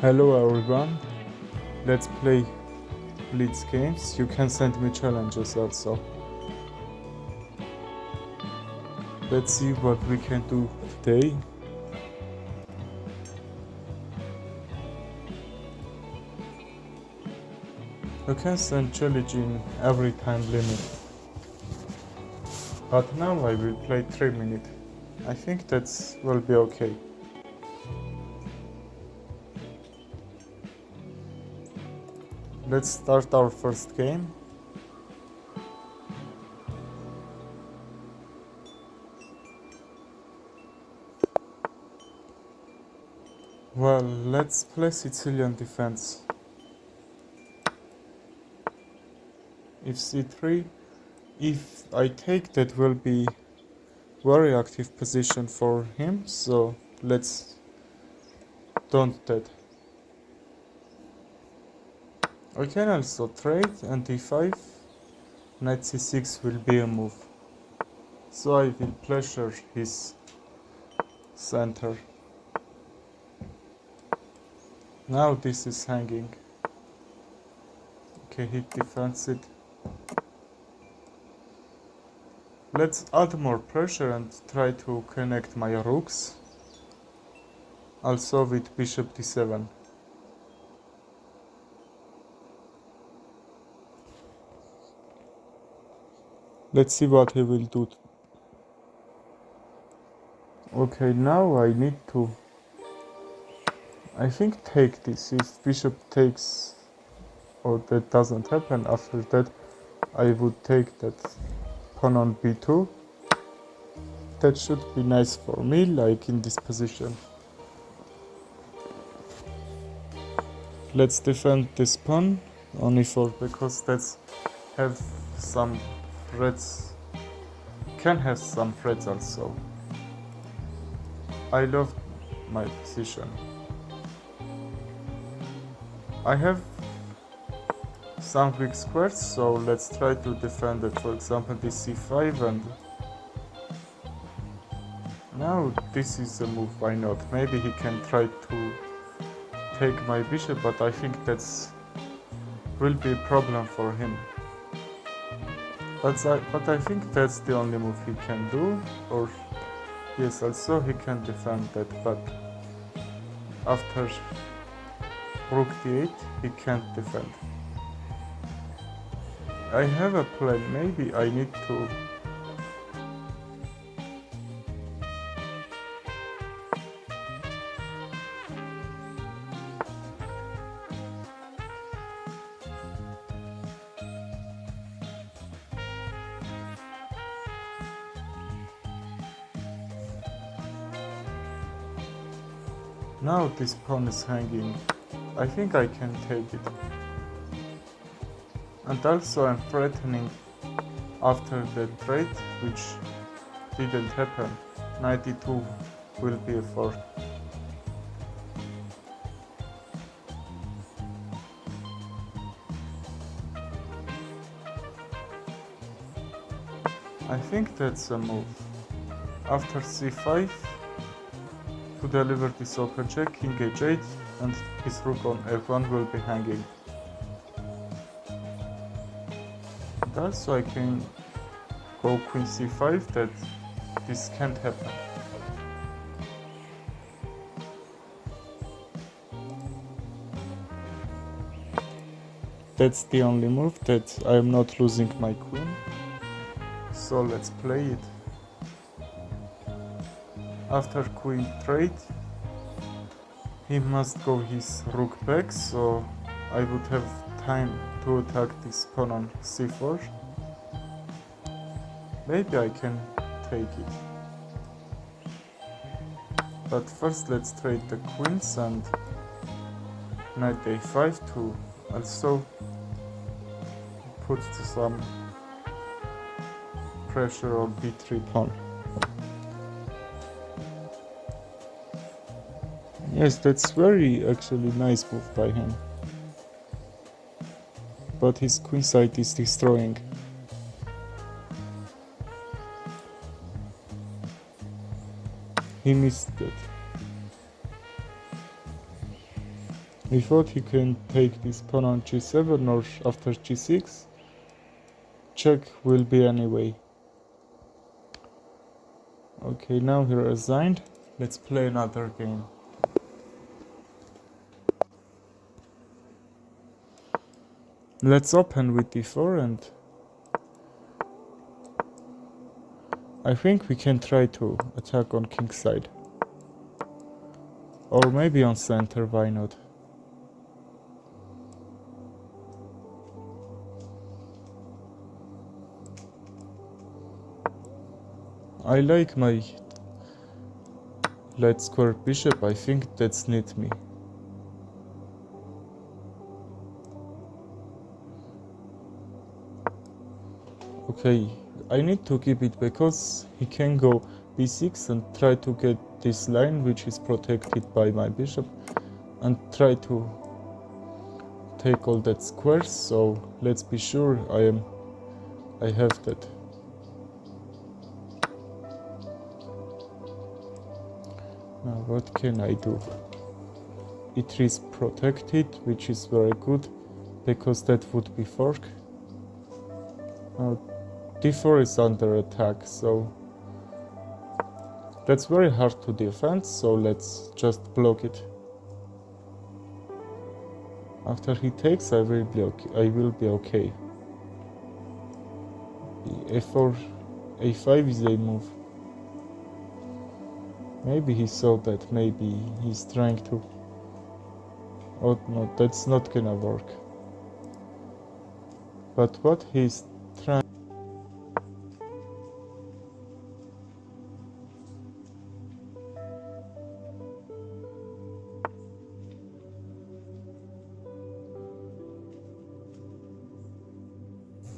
Hello everyone, let's play Blitz games. You can send me challenges also. Let's see what we can do today. You can send challenge in every time limit. But now I will play 3 minutes. I think that will be okay. Let's start our first game. Well, let's play Sicilian defense. If c3, if I take, that will be very active position for him, so let's don't that. I can also trade, and d5, knight c6 will be a move. So I will pressure his center. Now this is hanging. Okay, he defends it. Let's add more pressure and try to connect my rooks. Also with bishop d7. Let's see what he will do. Okay, now I need to, I think, take this. If bishop takes, or that doesn't happen, after that I would take that pawn on b2. That should be nice for me, like in this position. Let's defend this pawn on e4, because that's have some threats, can have some threats also. I love my position. I have some weak squares, so let's try to defend it. For example, this c5, and now this is a move, why not? Maybe he can try to take my bishop, but I think that's will be a problem for him. But I think that's the only move he can do, or yes, also he can defend that, but after rook d8 he can't defend. I have a plan, maybe I need to now this pawn is hanging. I think I can take it. And also I'm threatening after the trade, which didn't happen. Knight e2 will be a fork. I think that's a move. After c5, to deliver this open check, king h8, and his rook on f1 will be hanging. And also I can go queen c5, that this can't happen. That's the only move, that I am not losing my queen. So let's play it. After queen trade, he must go his rook back, so I would have time to attack this pawn on c4. Maybe I can take it. But first let's trade the queens and knight a5 to also put some pressure on b3 pawn. Yes, that's very actually nice move by him. But his queen side is destroying. He missed it. He thought he can take this pawn on g7 or after g6. Check will be anyway. Okay, now he resigned. Let's play another game. Let's open with d4 and I think we can try to attack on king side. Or maybe on center, why not? I like my light square bishop, I think that's need me. Okay, I need to keep it because he can go b6 and try to get this line which is protected by my bishop and try to take all that squares, so let's be sure I have that. Now what can I do? It is protected, which is very good because that would be fork. Now d4 is under attack, so that's very hard to defend, so let's just block it. After he takes, I will be okay. f4, a5 is a move. Maybe he saw that, maybe he's trying to... Oh no, that's not gonna work. But what he's trying...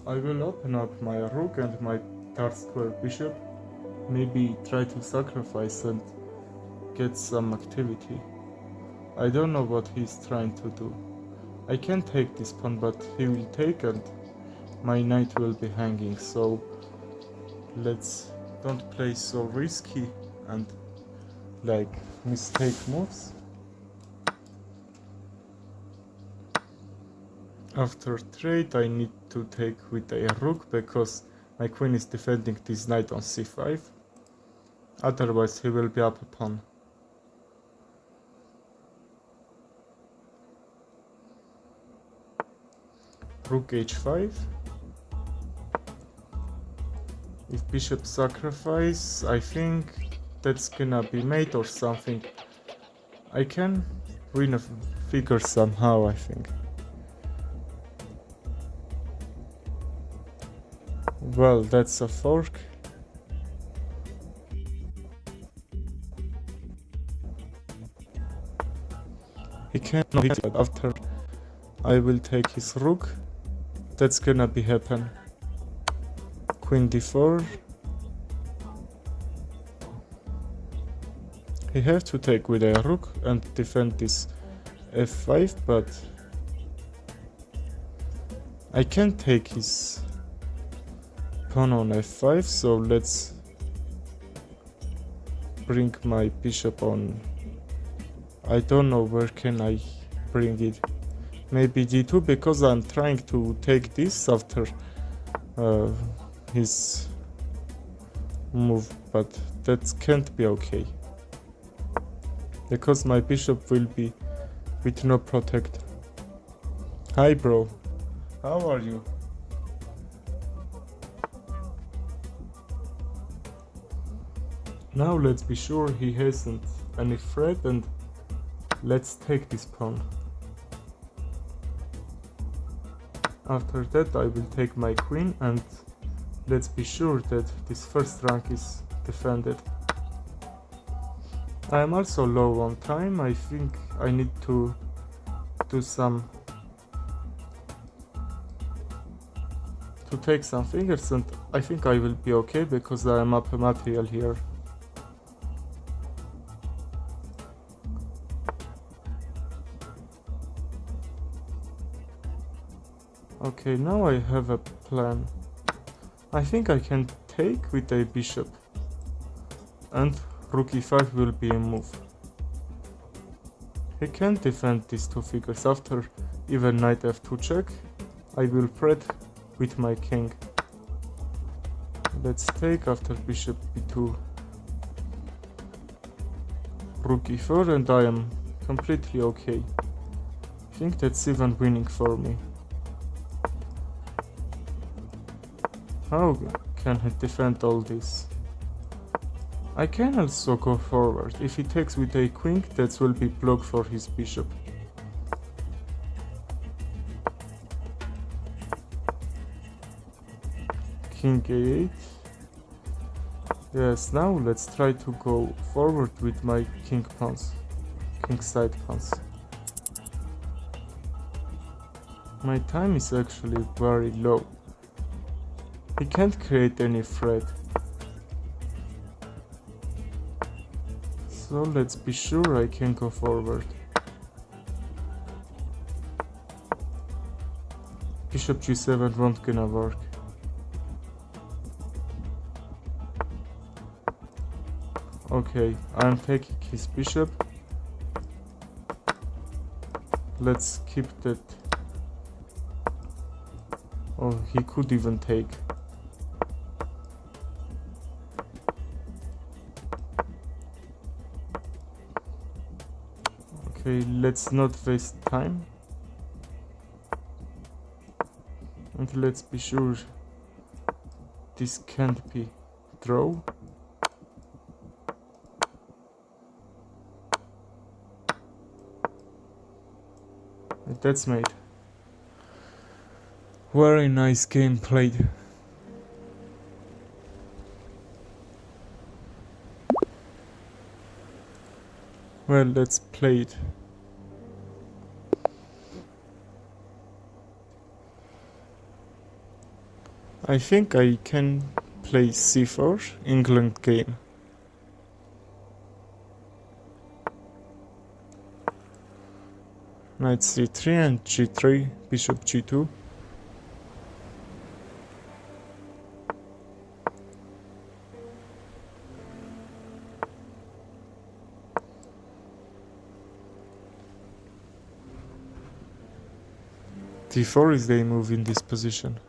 I will open up my rook and my dark square bishop. Maybe try to sacrifice and get some activity. I don't know what he's trying to do. I can take this pawn, but he will take and my knight will be hanging, so let's don't play so risky and like mistake moves. After trade I need to take with a rook because my queen is defending this knight on c5. Otherwise he will be up a pawn. Rook h5. If bishop sacrifice, I think that's gonna be mate or something. I can win a figure somehow, I think. Well, that's a fork. He cannot hit it after I will take his rook. That's gonna be happen. Queen d4. He has to take with a rook and defend this f5, but I can take his pawn on f5, so let's bring my bishop on. I don't know where can I bring it. Maybe d2 because I'm trying to take this after his move, but that can't be okay because my bishop will be with no protect. Hi bro, how are you? Now let's be sure he hasn't any threat and let's take this pawn. After that I will take my queen and let's be sure that this first rank is defended. I am also low on time. I think I need to do to take some fingers and I think I will be okay because I am up a material here. Okay, now I have a plan. I think I can take with a bishop and rook e5 will be a move. He can't defend these two figures. After even knight f2 check, I will threat with my king. Let's take after bishop b2, rook e4, and I am completely okay. I think that's even winning for me. How can he defend all this? I can also go forward. If he takes with a queen, that will be blocked for his bishop. King a8. Yes, now let's try to go forward with my king pawns, king side pawns. My time is actually very low. He can't create any threat. So let's be sure I can go forward. Bishop g7 won't gonna work. Okay, I'm taking his bishop. Let's keep that. Oh, he could even take. Okay, let's not waste time. And let's be sure this can't be draw. That's made. Very nice game played. Well, let's play it. I think I can play c4 England game. Knight c3 and g3, bishop g2. d4 is the move in this position.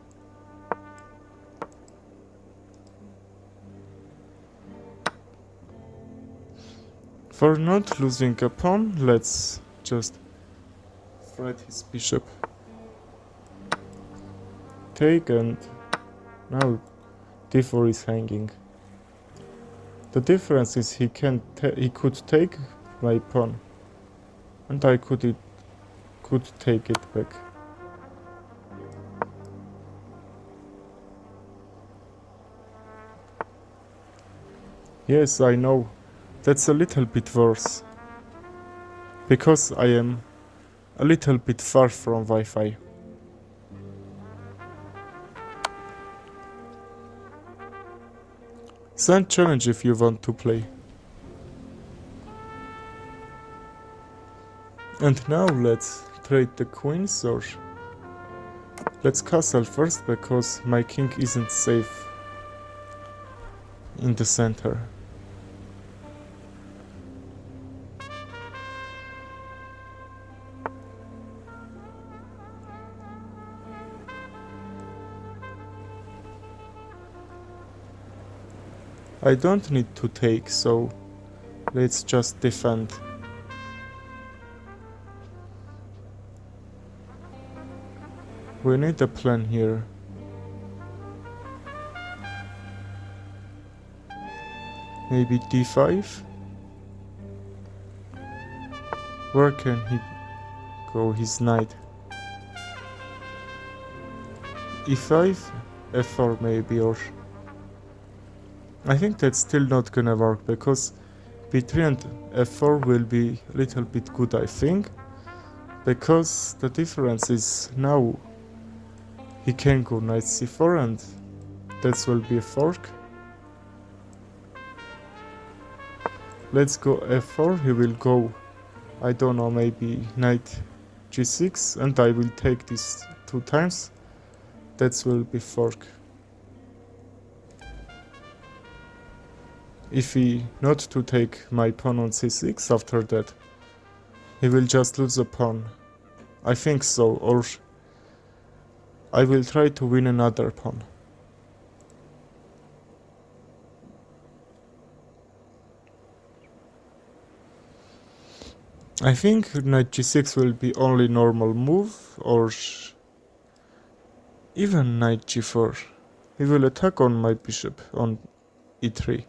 For not losing a pawn, let's just threat his bishop. Take, and now d4 is hanging. The difference is he could take my pawn, and I could take it back. Yes, I know. That's a little bit worse. Because I am a little bit far from Wi-Fi. Send challenge if you want to play. And now let's trade the queens, or let's castle first because my king isn't safe in the center. I don't need to take, so let's just defend. We need a plan here. Maybe d5? Where can he go his knight? e5? f4 maybe, or... I think that's still not gonna work because b3 and f4 will be a little bit good, I think. Because the difference is now he can go knight c4 and that will be a fork. Let's go f4, he will go, I don't know, maybe knight g6 and I will take this 2 times. That will be fork. If he not to take my pawn on c6 after that, He will just lose a pawn. I think so, or I will try to win another pawn. I think knight g6 will be only normal move, or even knight g4. He will attack on my bishop on e3.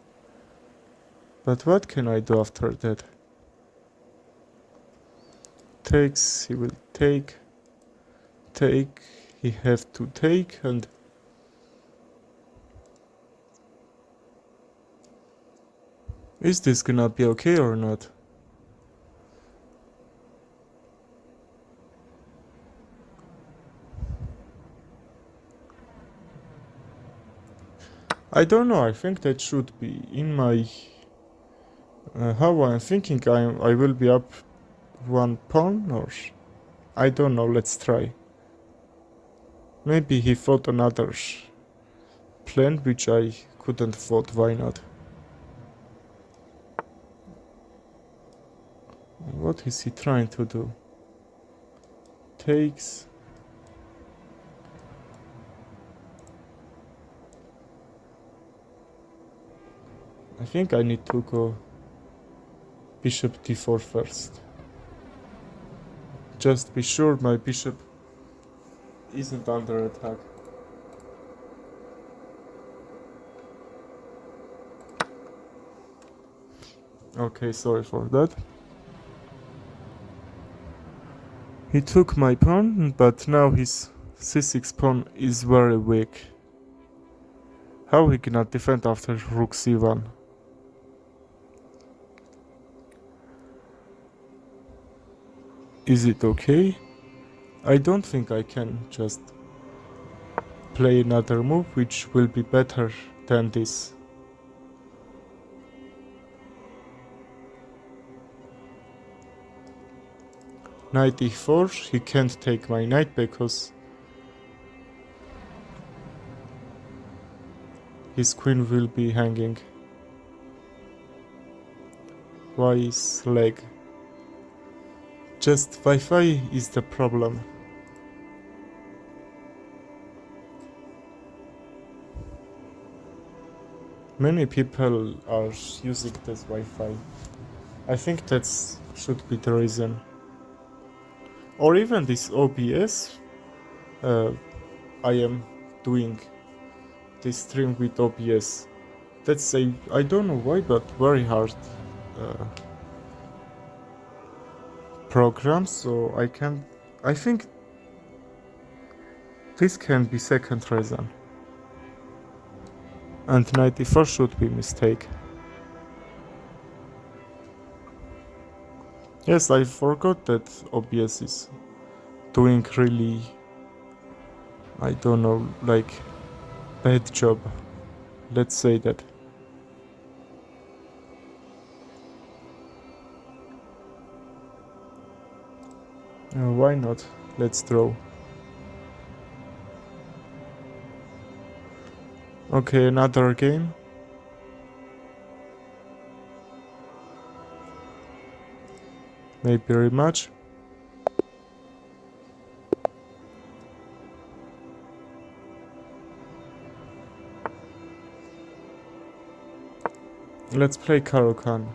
But what can I do after that? Takes, he will take, he have to take, and is this gonna be okay or not? I don't know, I think that should be in my... how I'm thinking I will be up one pawn, or... I don't know, let's try. Maybe he thought another plan which I couldn't thought, why not? What is he trying to do? Takes... I think I need to go bishop d4 first. Just be sure my bishop isn't under attack. Okay, sorry for that. He took my pawn, but now his c6 pawn is very weak. How he cannot defend after rook c1? Is it okay? I don't think I can just play another move which will be better than this. Knight e4, he can't take my knight because his queen will be hanging. Why is leg? Just Wi-Fi is the problem. Many people are using this Wi-Fi. I think that should be the reason. Or even this OBS. I am doing this stream with OBS. That's a, I don't know why, but very hard program, so I think this can be second reason. And 94 should be mistake. Yes, I forgot that OBS is doing really, I don't know, like bad job. Let's say that. Why not? Let's draw. Okay, another game. Maybe rematch. Let's play Caro-Kann.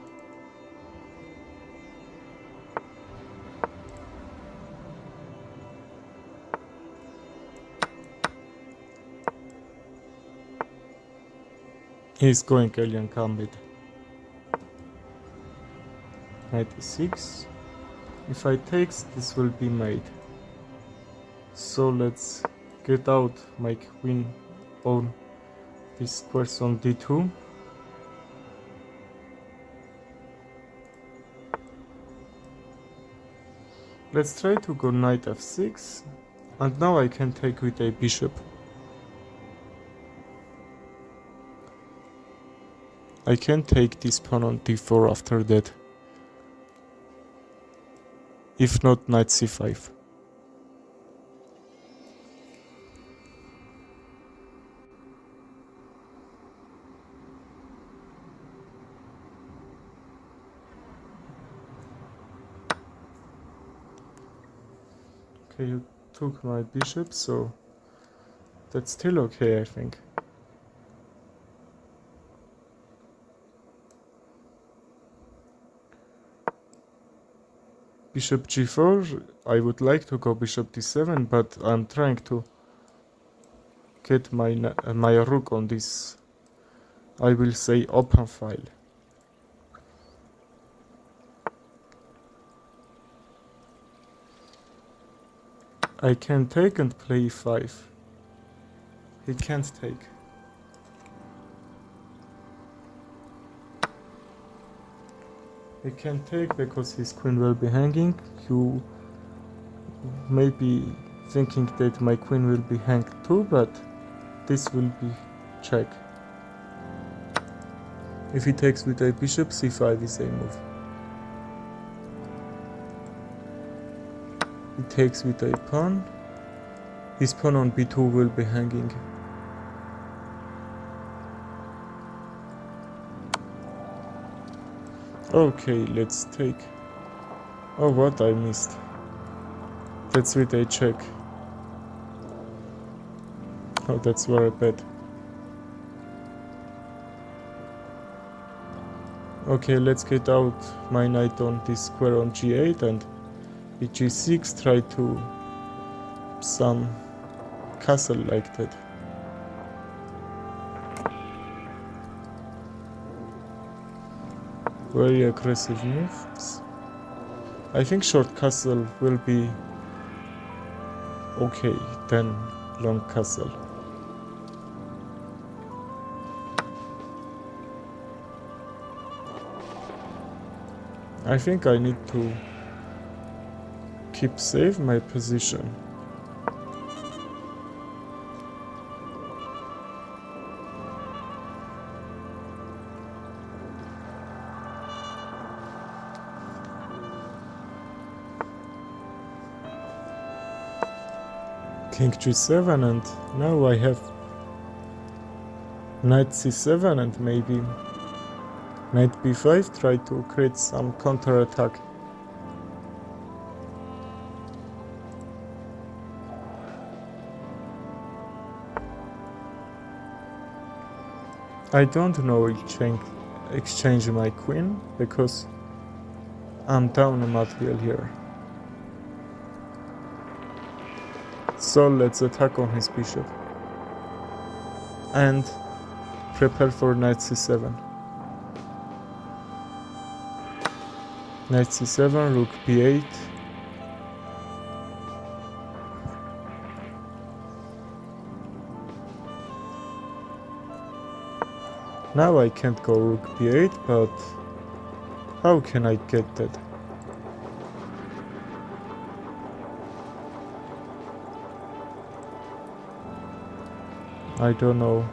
He's going Alien Gambit. 96. If I takes, this will be made. So let's get out my queen on this squares on d2. Let's try to go knight f6, and now I can take with a bishop. I can take this pawn on d4 after that. If not, knight c5. Okay, you took my bishop, so that's still okay, I think. Bishop g4, I would like to go bishop d7, but I'm trying to get my rook on this, I will say, open file. I can take and play e5. He can't take. He can't take because his queen will be hanging. You may be thinking that my queen will be hanged too, but this will be check. If he takes with a bishop, c5 is a move. He takes with a pawn. His pawn on b2 will be hanging. Okay, let's take. Oh, what I missed. That's with a check. Oh, that's very bad. Okay, let's get out my knight on this square on g8 and g6, try to some castle like that. Very aggressive moves. I think short castle will be okay, then long castle. I think I need to keep safe my position. King g7, and now I have knight c7 and maybe knight b5, try to create some counter-attack. I don't know exchange my queen because I'm down a material here. So let's attack on his bishop and prepare for knight c7. Knight c7, rook b8. Now I can't go rook b8, but how can I get that? I don't know.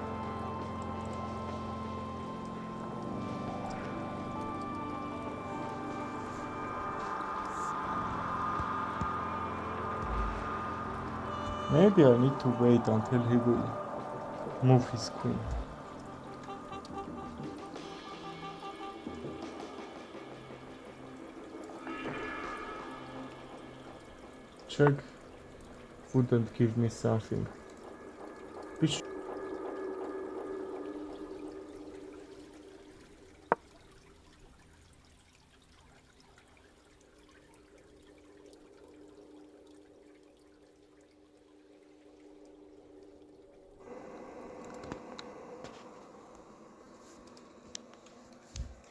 Maybe I need to wait until he will move his queen. Check wouldn't give me something. Bishop.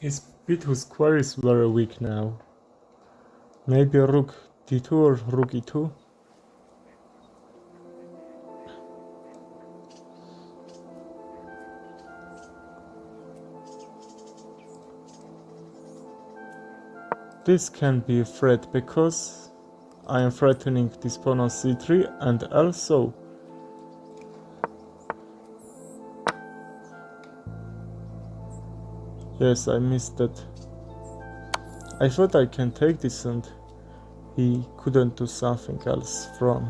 His b2 square is very weak now. Maybe a rook d2 or rook e2. This can be a threat because I am threatening this pawn on c3 and also yes, I missed that. I thought I can take this and he couldn't do something else from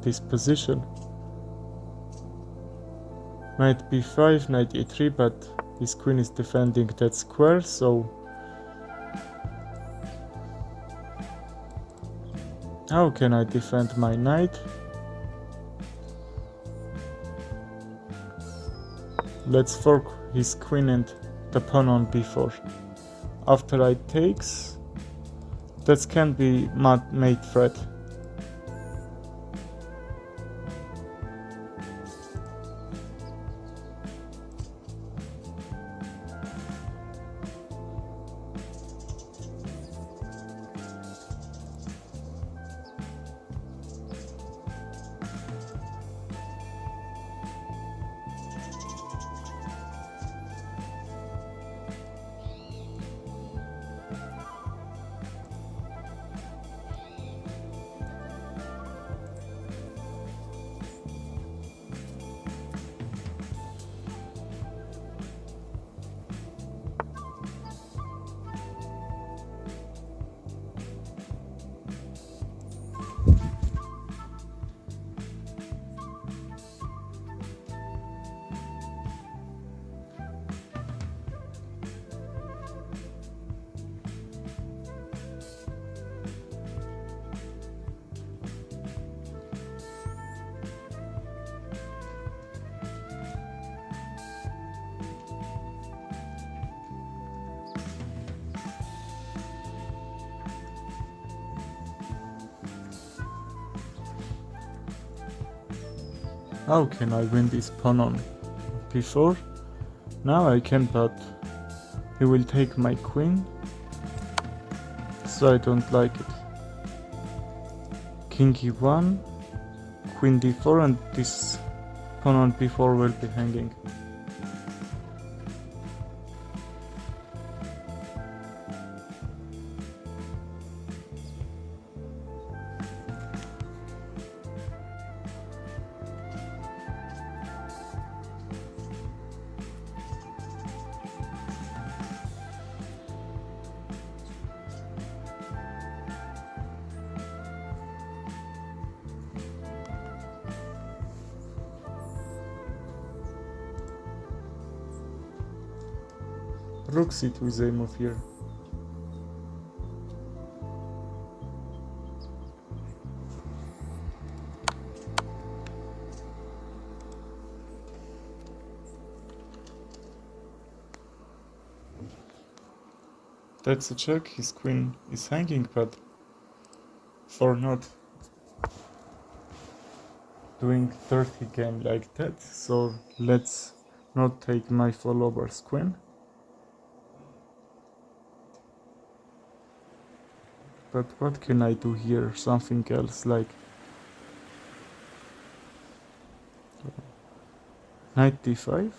this position. Knight b5, knight e3, but his queen is defending that square, so How can I defend my knight? Let's fork his queen and the pawn on b4. After I takes, that can be mate threat. How can I win this pawn on b4? Now I can, but he will take my queen, so I don't like it. King e1, queen d4, and this pawn on b4 will be hanging. Rook c2 is a move here. That's a check, his queen is hanging, but for not doing 30 game like that, so let's not take my follower's queen. But what can I do here? Something else like knight d5?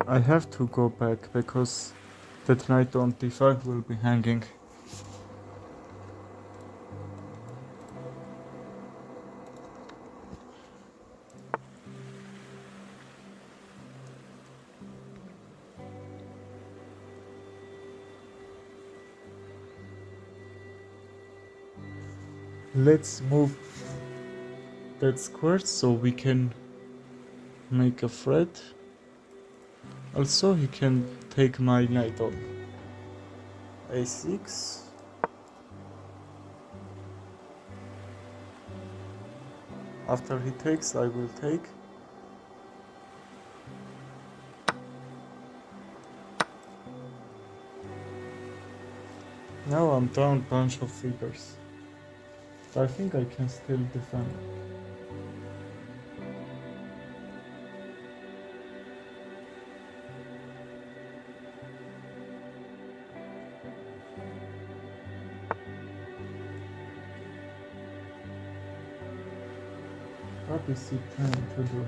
I have to go back because that knight on d5 will be hanging. Let's move that square so we can make a threat. Also, he can take my knight on a6. After he takes, I will take. Now I'm down bunch of figures. I think I can still defend. What is he trying to do?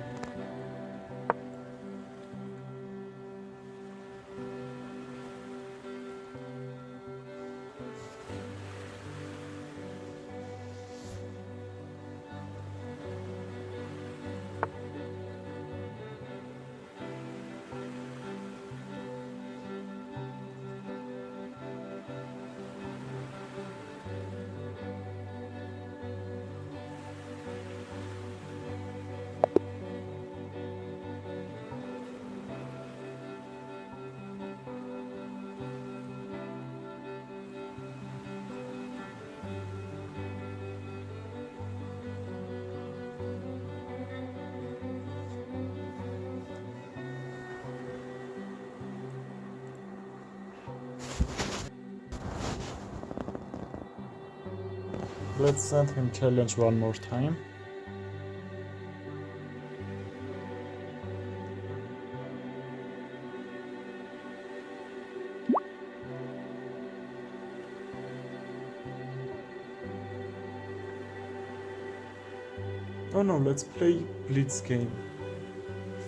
Let's send him challenge one more time. Oh no, let's play Blitz game.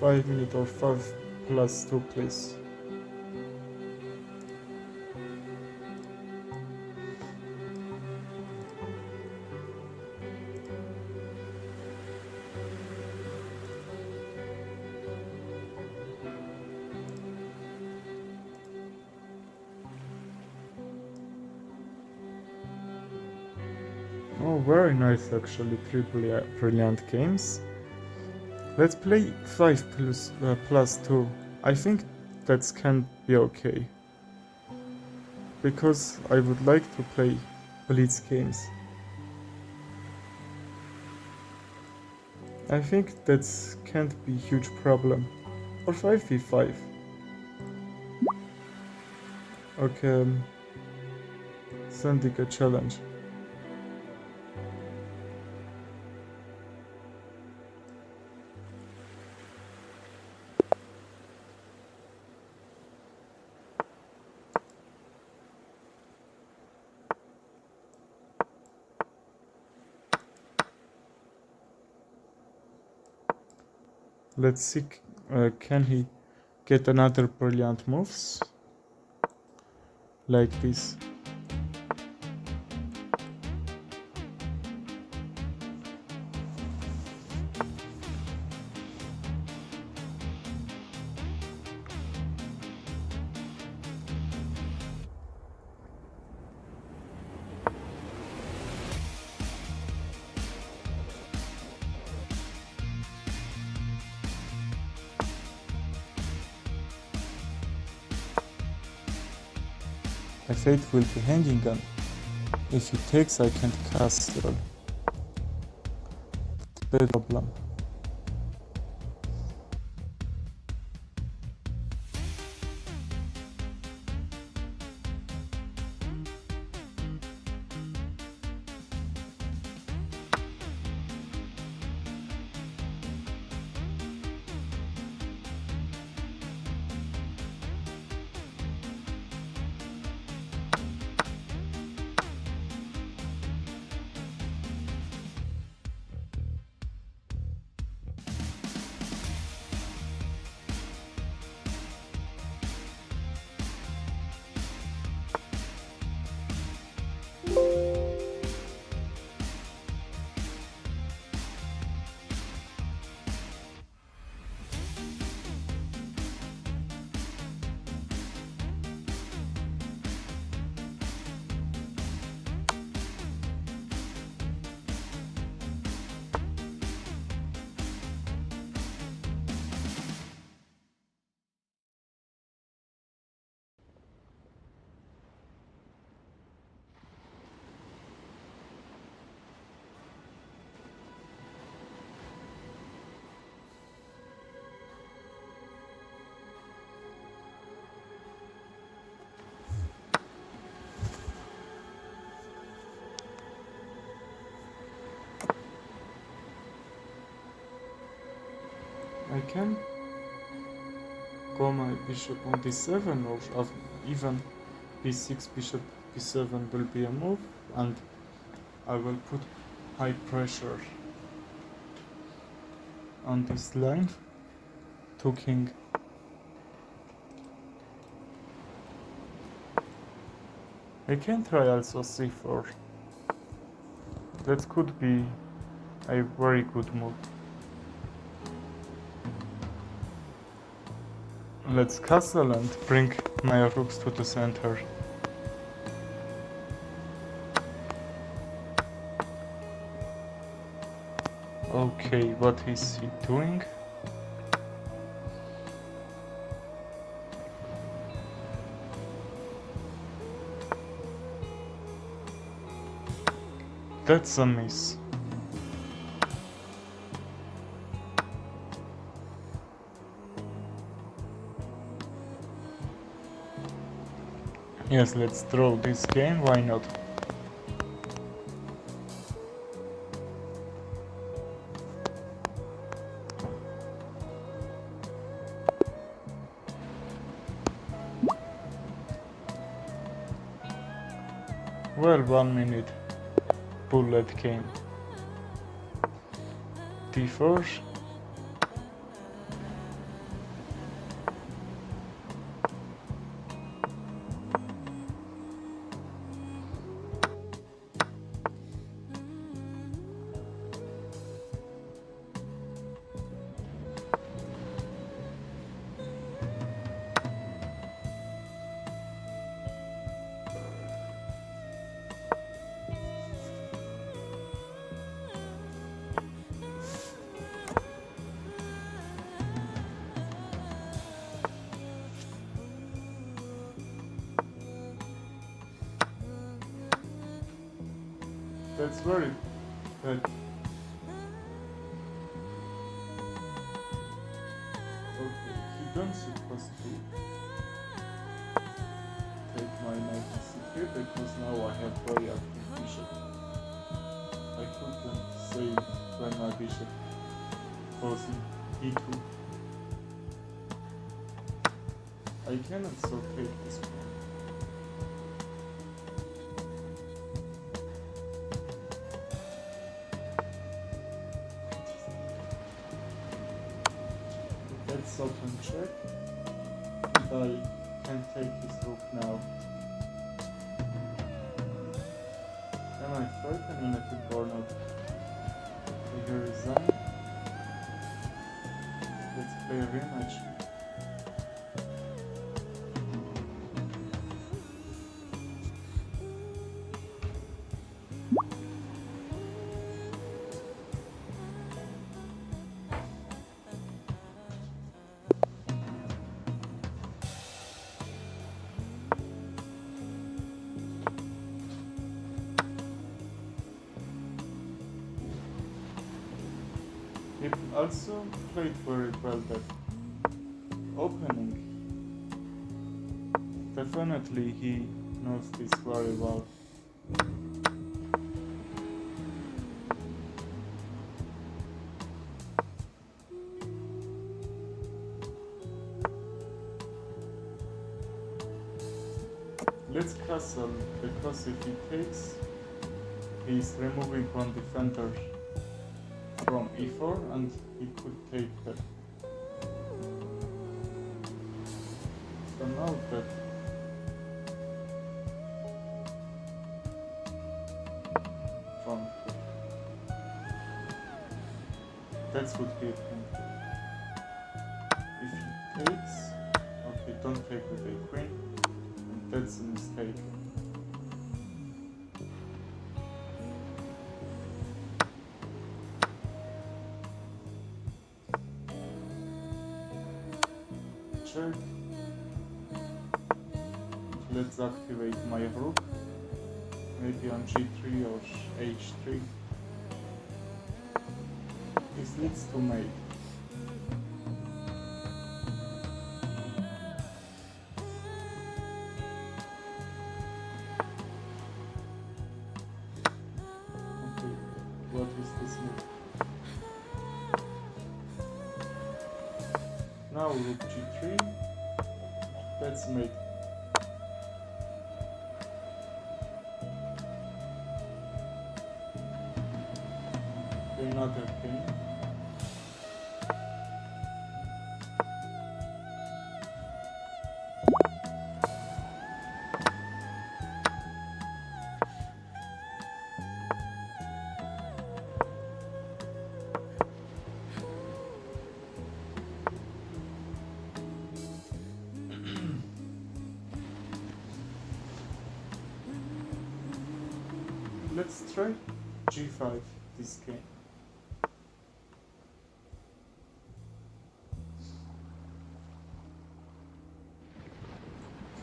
5 minutes or 5+2, please. Oh, very nice actually, 3 brilliant games. Let's play 5+2. I think that can be okay. Because I would like to play Blitz games. I think that can't be a huge problem. Or 5v5. Okay, sending a challenge. Let's see, can he get another brilliant moves? Like this. I say it will be hanging gun. If he takes, I can't castle. The problem. I can go my bishop on d7 or even b6, bishop b7 will be a move, and I will put high pressure on this line to king. I can try also c4. That could be a very good move. Let's castle and bring my rooks to the center. Okay, what is he doing? That's a miss. Yes, let's draw this game, why not? Well, 1 minute. Bullet came. d4. That's very bad. Okay, you don't supposed to take my knight to c3 because now I have very active bishop. I couldn't save when my bishop goes in e2. I cannot so take this one. Let's open check. And I can take his rook now. Am I threatening at the or not? I resign. Let's play a rematch. He also played very well that opening. Definitely he knows this very well. Let's castle, because if he takes, he's removing one defender from e4 and he could take that. So now that from that's what he him. If he takes, okay, don't take with a queen, and that's a mistake. Check. Let's activate my rook, maybe on g3 or h3. This leads to mate. Okay, what is this move? Now rook g3, that's mate. Another king. Let's try g5 this game.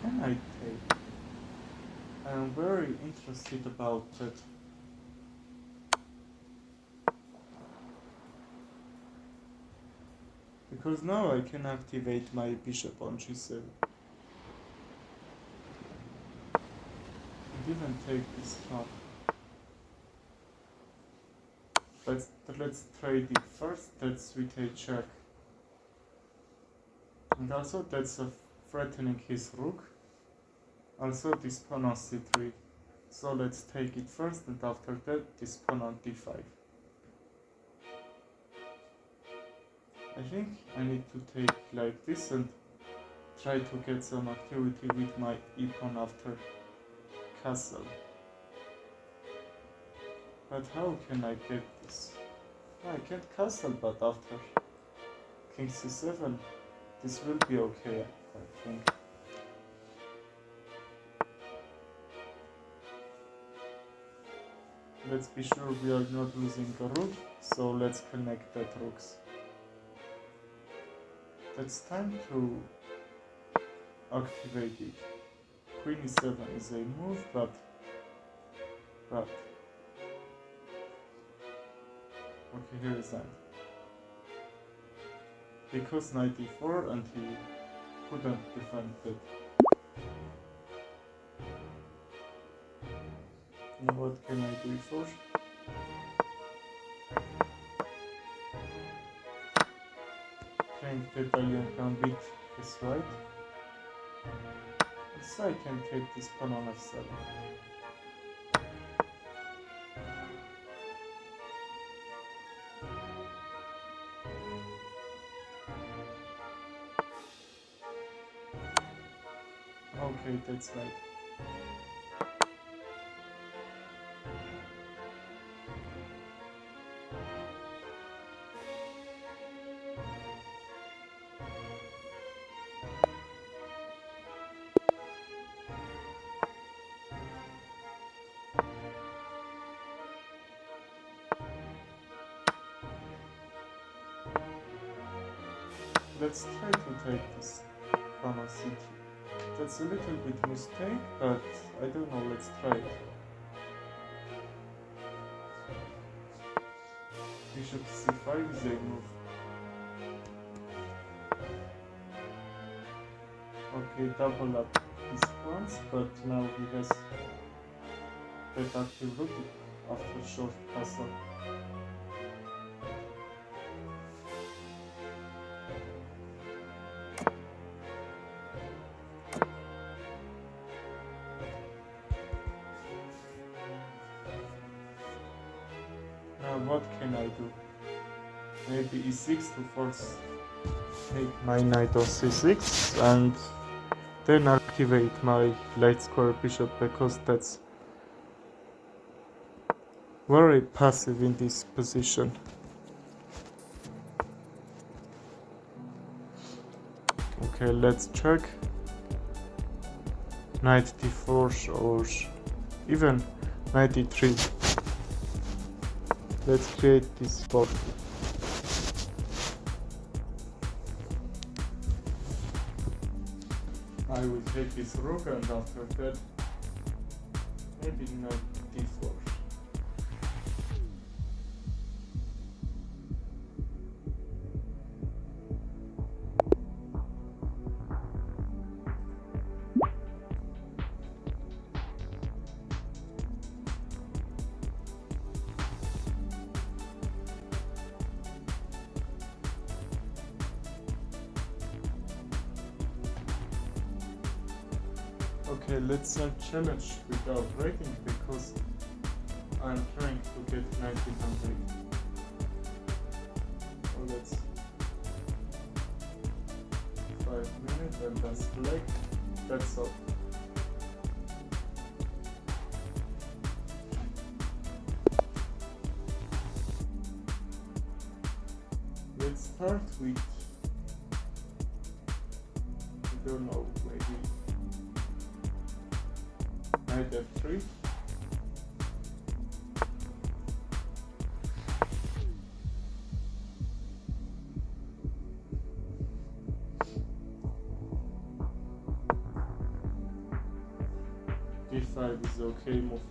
Can I take? I'm very interested about that. Because now I can activate my bishop on g7. I didn't take this trap. Let's trade it first. That's with a check. And also that's a threatening his rook. Also this pawn on c3. So let's take it first, and after that this pawn on d5. I think I need to take like this and try to get some activity with my e-pawn after castle. But how can I get this? I can't castle, but after king c7 this will be okay, I think. Let's be sure we are not losing a rook, so let's connect that rooks. It's time to activate it. Queen e7 is a move, but okay, here is that. Because knight e4 and he couldn't defend it. Now what can I do e4? Playing the Italian gambit is right. So I can take this pawn on f7. Okay, that's right. Let's try to take this pawn on c3. That's a little bit mistake, but I don't know, let's try it. Bishop c5 is a move. Okay, double up his pawns, but now he has that active rook after short castle. What can I do? Maybe e6 to force take my knight on c6 and then activate my light square bishop, because that's very passive in this position. Okay, let's check. Knight d4 or even knight d3. Let's create this spot. I will take this rook, and after that maybe knight d4. Okay, let's challenge without rating, because I'm trying to get 1900. So let's 5 minutes and then select. That's all. Let's start with, I don't know, maybe knight f3. d5 is okay move.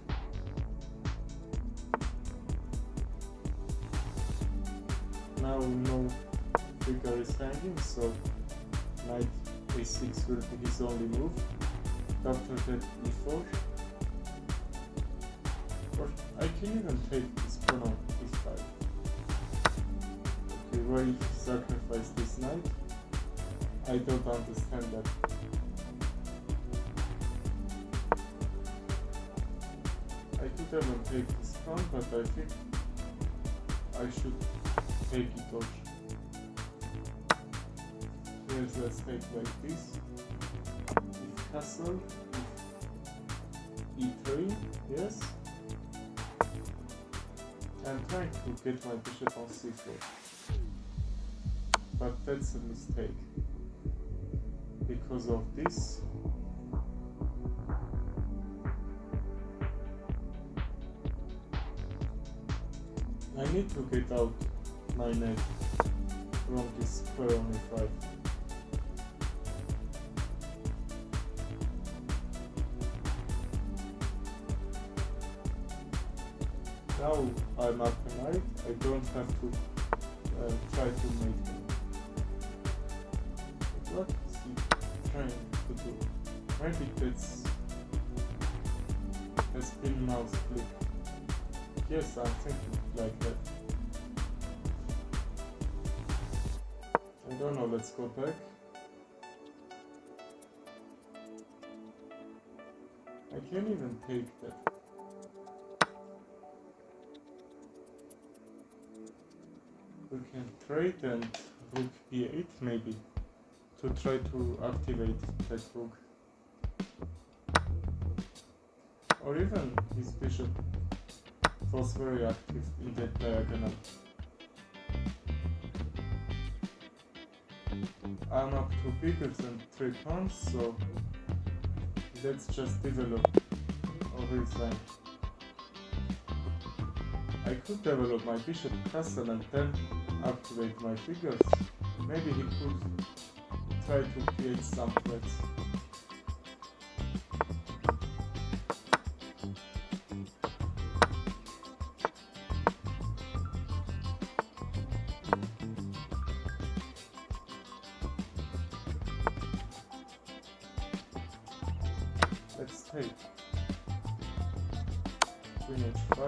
Now no figure is hanging, so knight a6 will be his only move. After that e4. Or I can even take this pawn on e5. Okay, why sacrifice this knight? I don't understand that. could even take this pawn, but I think I should take it off. Yes, let's take like this. If castle, if e3, yes. I'm trying to get my bishop on c4, but that's a mistake. Because of this, I need to get out my knight from this square on e5. Now I'm up a knight, I don't have to try to make them. What is he trying to do? Maybe that's a spin mouse click. Yes, I'm thinking like that. I don't know, let's go back. I can't even take that. We can trade and rook b8 maybe, to try to activate that rook. Or even his bishop was very active in that diagonal. I'm up to bigger than 3 pawns, so let's just develop or resign. I could develop my bishop castle and then activate my figures. Maybe he could try to create some threats. Let's take queen h5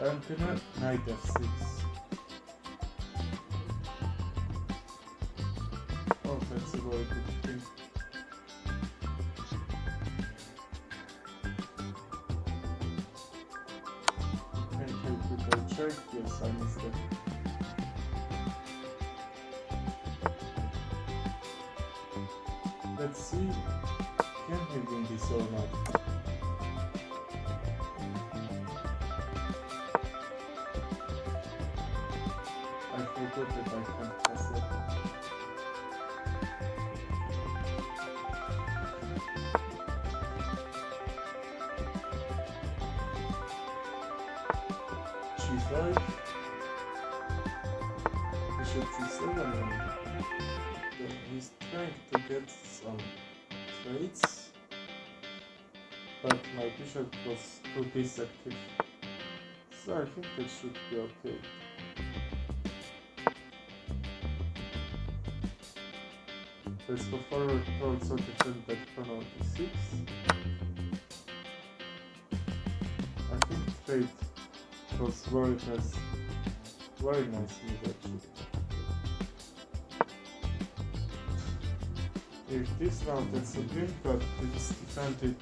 and knight f6. Oh, that's a very good thing. Can take with a check? Yes, I missed it. Let's see, can he win this or not? I forgot that I can't castle. G5, bishop g7, and he's trying to get some trades, but my bishop was too disactive, so I think that should be okay. Let's go forward to also defend that pawn on e6. I think trade was very nice move actually. If this now, that's a win, but it's defended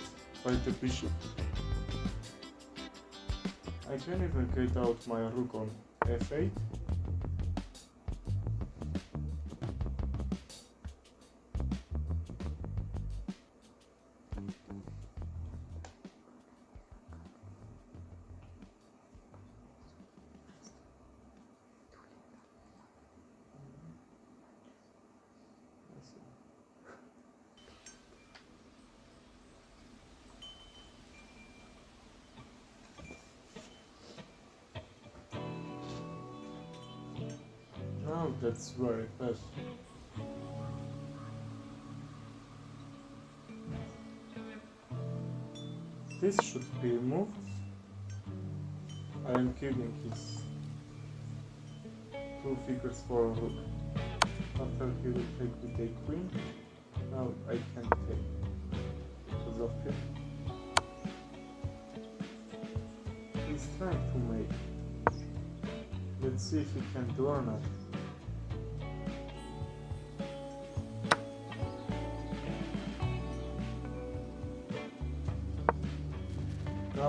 by the bishop. I can even get out my rook on f8. Now that's very fast. This should be moved. I am giving his 2 figures for a rook. After he will take with a queen. Now I can take because of him. He's trying to make. Let's see if he can do or not.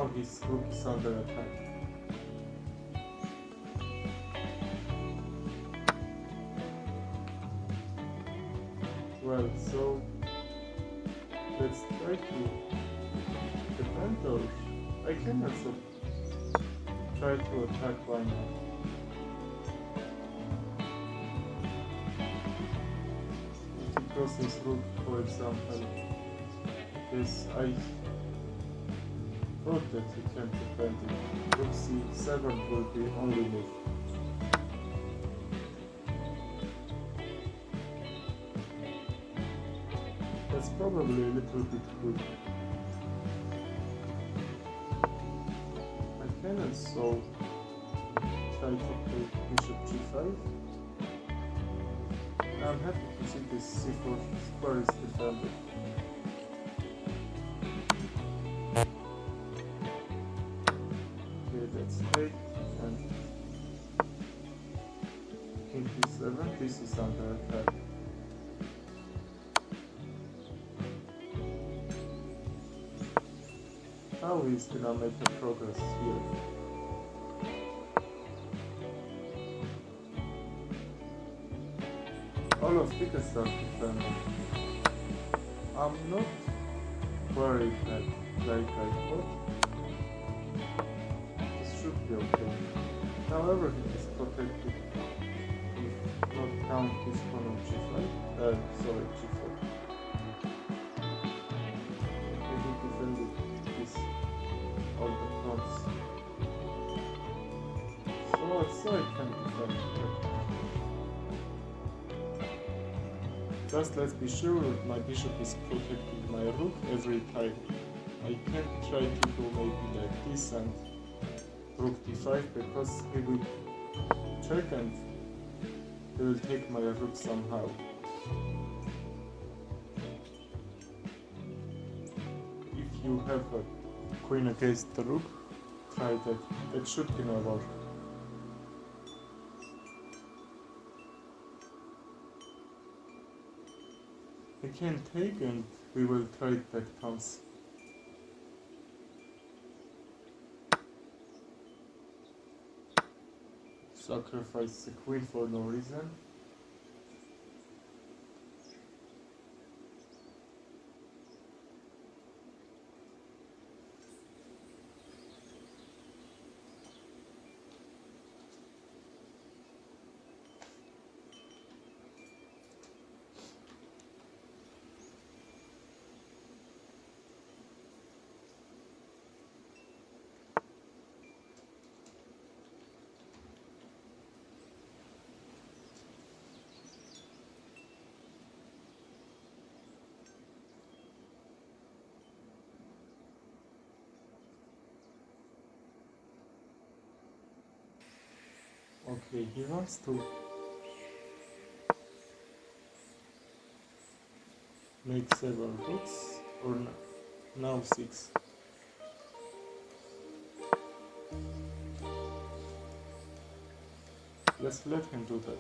Now his rook is under attack. Well, so let's try to defend those. I can also try to attack, why not? If he crosses rook, for example, yes, I thought that he can defend it. Rook c7 will be only move. That's probably a little bit good. I can also try to play bishop g5. I'm happy to see this c4 square is defended. Okay, let's take and king d7. This is under attack. How is gonna make a progress here? All of figures are defended. I'm not worried that like I thought. This should be okay. However, it is protected if not count this one on g5. Sorry, g4. Maybe defended this all the fronts. So I can defend it. Just let's be sure that my bishop is protecting my rook every time. I can't try to do maybe like this and rook d5 because he will check and he will take my rook somehow. If you have a queen against the rook, try that. That should be no work. I can take and we will trade back pawns. Sacrifice the queen for no reason. Okay, he wants to make 7 rooks, or now 6. Let's let him do that.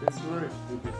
That's very beautiful.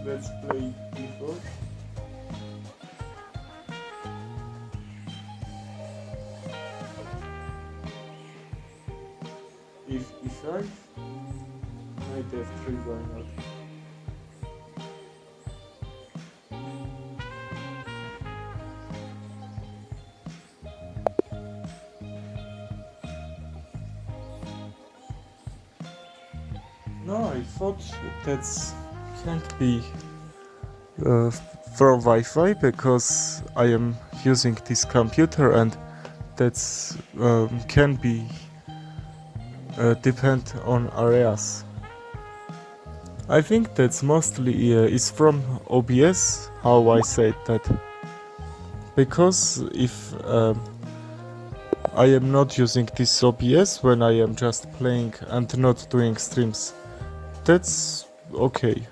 let's play e4. If e5, knight f3, why not? No, I thought that can't be from Wi-Fi because I am using this computer and that's can be depend on areas. I think that's mostly is from OBS, how I said that, because if I am not using this OBS when I am just playing and not doing streams, that's okay.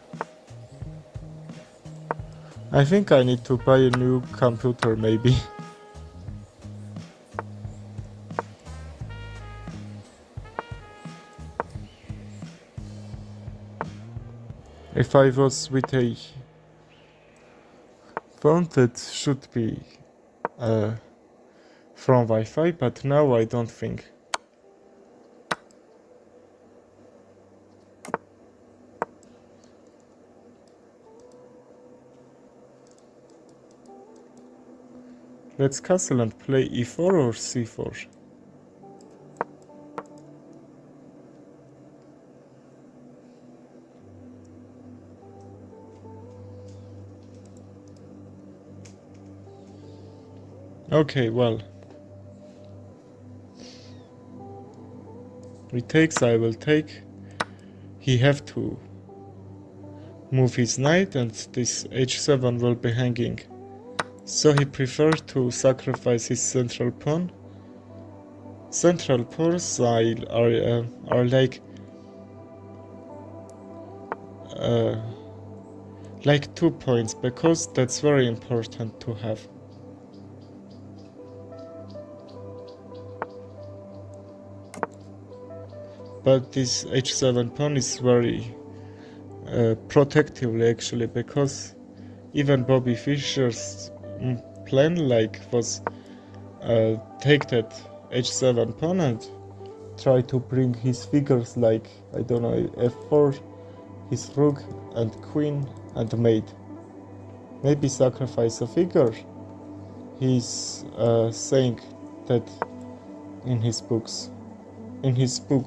I think I need to buy a new computer maybe. If I was with a phone that should be from Wi-Fi, but now I don't think. Let's castle and play e4 or c4. Okay, well. Retakes, I will take. He have to move his knight and this h7 will be hanging. So he preferred to sacrifice his central pawn. Central pawns are like 2 points, because that's very important to have. But this h7 pawn is very protectively actually, because even Bobby Fischer's plan was take that h7 pawn and try to bring his figures like, I don't know, f4, his rook and queen and mate. Maybe sacrifice a figure. He's saying that in his books. In his book,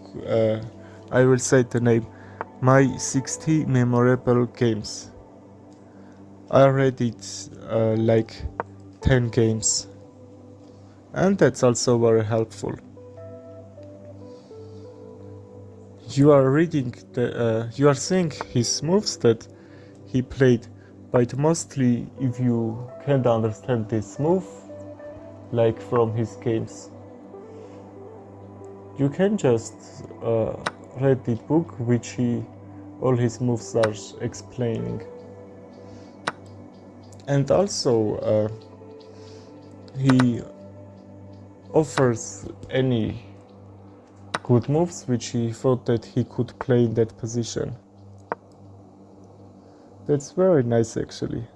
I will say the name, My 60 Memorable Games. I read it like 10 games, and that's also very helpful. You are reading you are seeing his moves that he played, but mostly if you can't understand this move, like from his games, you can just read the book which all his moves are explaining. And also he offers any good moves which he thought that he could play in that position. That's very nice actually.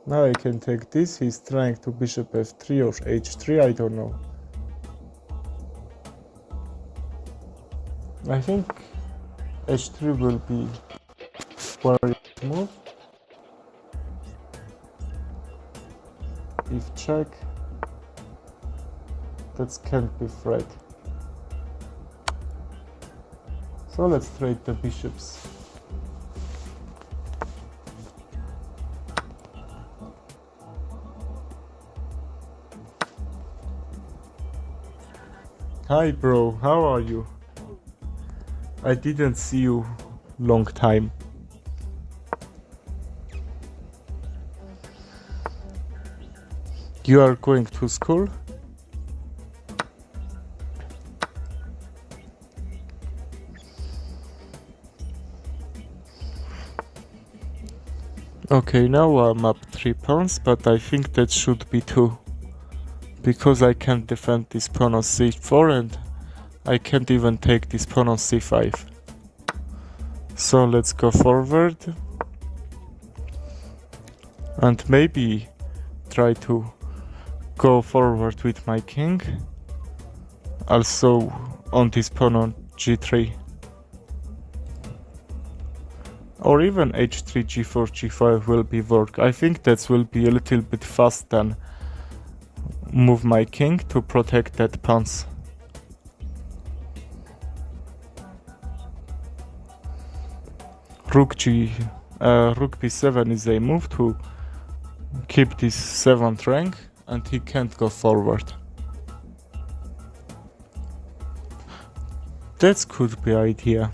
Now I can take this. He's trying to bishop f3 or h3, I don't know. I think h3 will be very good move. If check, that can't be threat. So let's trade the bishops. Hi bro, how are you? I didn't see you long time. You are going to school? Okay, now I'm up 3 pawns, but I think that should be 2. because I can't defend this pawn on c4 and I can't even take this pawn on c5. So let's go forward and maybe try to go forward with my king, also on this pawn on g3, or even h3, g4, g5 will be work. I think that will be a little bit fast than move my king to protect that pawns. Rook b7 is a move to keep this 7th rank, and he can't go forward. That could be idea.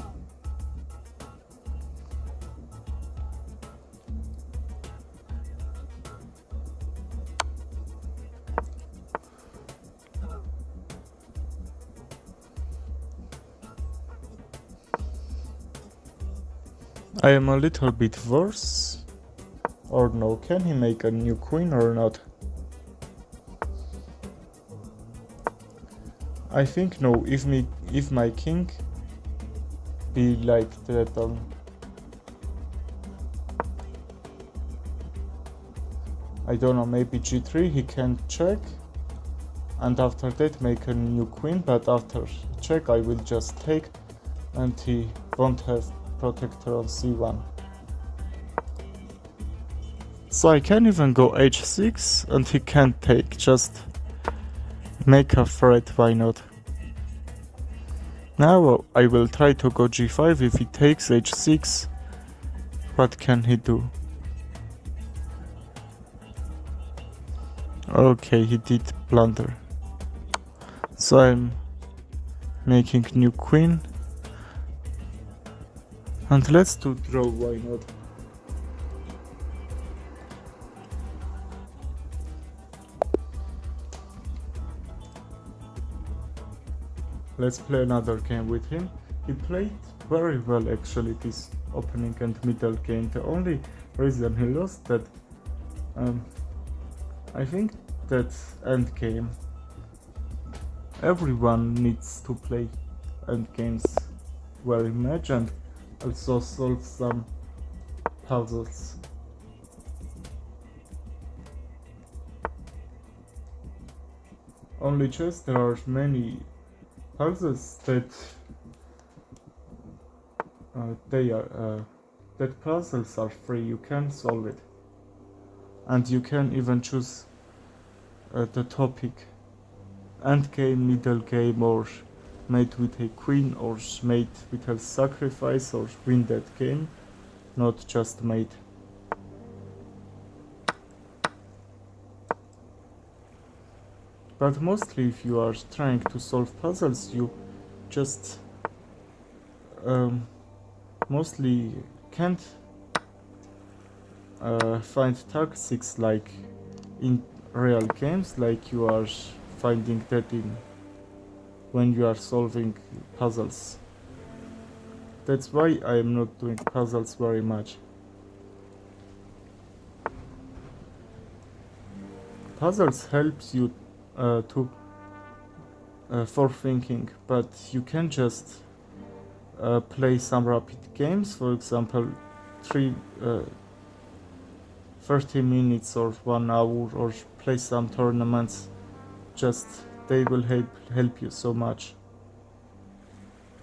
I am a little bit worse. Or no, can he make a new queen or not? I think no, if my king be like that I don't know, maybe g3 he can check and after that make a new queen, but after check I will just take and he won't have protector on c1. So I can even go h6 and he can't take, just make a threat, why not? Now I will try to go g5. If he takes h6, what can he do? Okay, he did blunder. So I'm making new queen. And let's do draw, why not? Let's play another game with him. He played very well actually this opening and middle game. The only reason he lost that I think that end game. Everyone needs to play end games very much and also solve some puzzles. Only chess there are many puzzles that that puzzles are free. You can solve it, and you can even choose the topic: end game, middle game, or mate with a queen, or mate with a sacrifice, or win that game, not just mate. But mostly if you are trying to solve puzzles, you just mostly can't find tactics like in real games, like you are finding that in when you are solving puzzles. That's why I am not doing puzzles very much. Puzzles helps you for thinking, but you can just play some rapid games, for example 30 minutes or 1 hour, or play some tournaments. Just they will help you so much.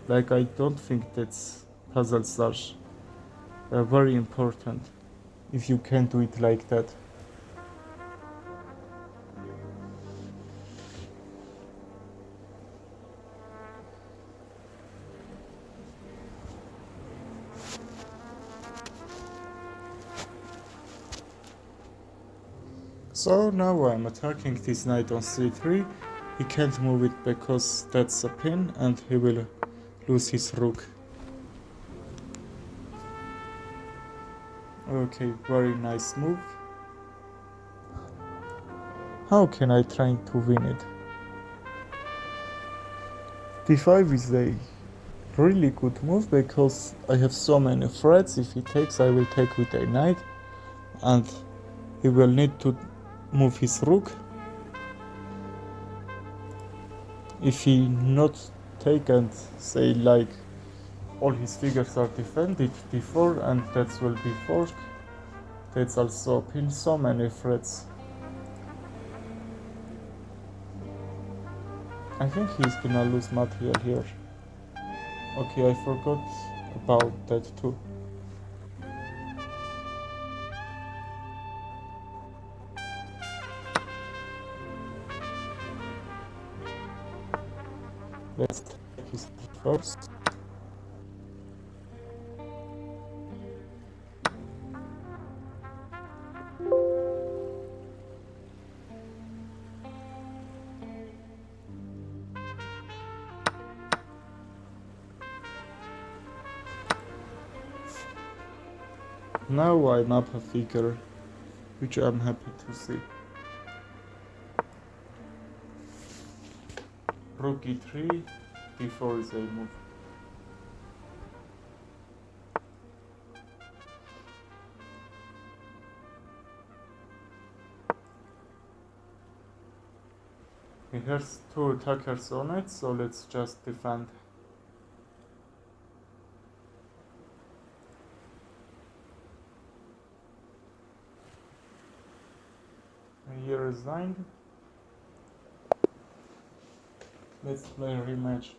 Like I don't think that puzzles are very important if you can do it like that. So now I'm attacking this knight on c3. He can't move it because that's a pin and he will lose his rook. Okay, very nice move. How can I try to win it? d5 is a really good move because I have so many threats. If he takes, I will take with a knight and he will need to move his rook. If he not take and say like all his figures are defended d4 and that will be fork, that's also open so many threats. I think he's gonna lose material here. Okay, I forgot about that too. Let's take his first. Now I'm up a figure, which I'm happy to see. Rook e3, d4 is a move. He has two attackers on it, so let's just defend. He resigned. Let's play a rematch.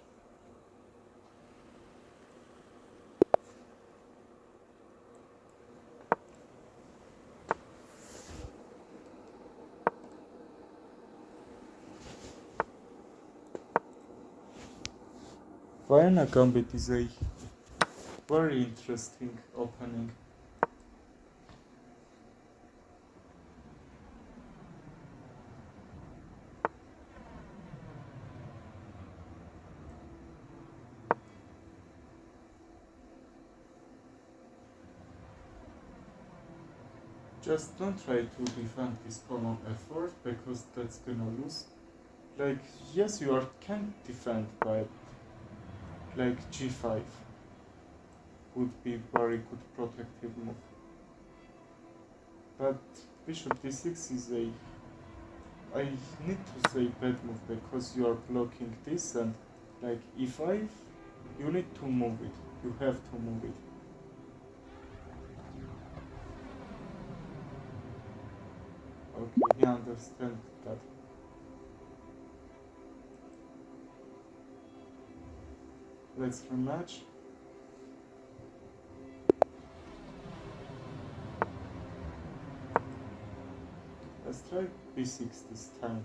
Vienna Gambit is a very interesting opening. Just don't try to defend this pawn on f4 because that's gonna lose. Like, yes, you can defend, but like g5 would be very good protective move. But bishop d6 is a, I need to say bad move because you are blocking this, and like e5, you need to move it. You have to move it. Okay, he understands that. Let's rematch. Let's try b6 this time.